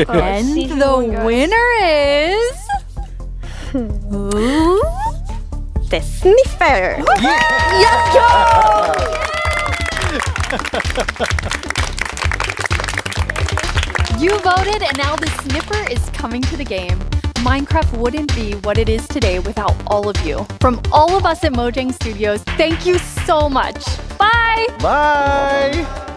And the winner is... The sniffer. Let's go! You voted, and now the sniffer is coming to the game. Minecraft wouldn't be what it is today without all of you. From all of us at Mojang Studios, thank you so much. Bye! Bye!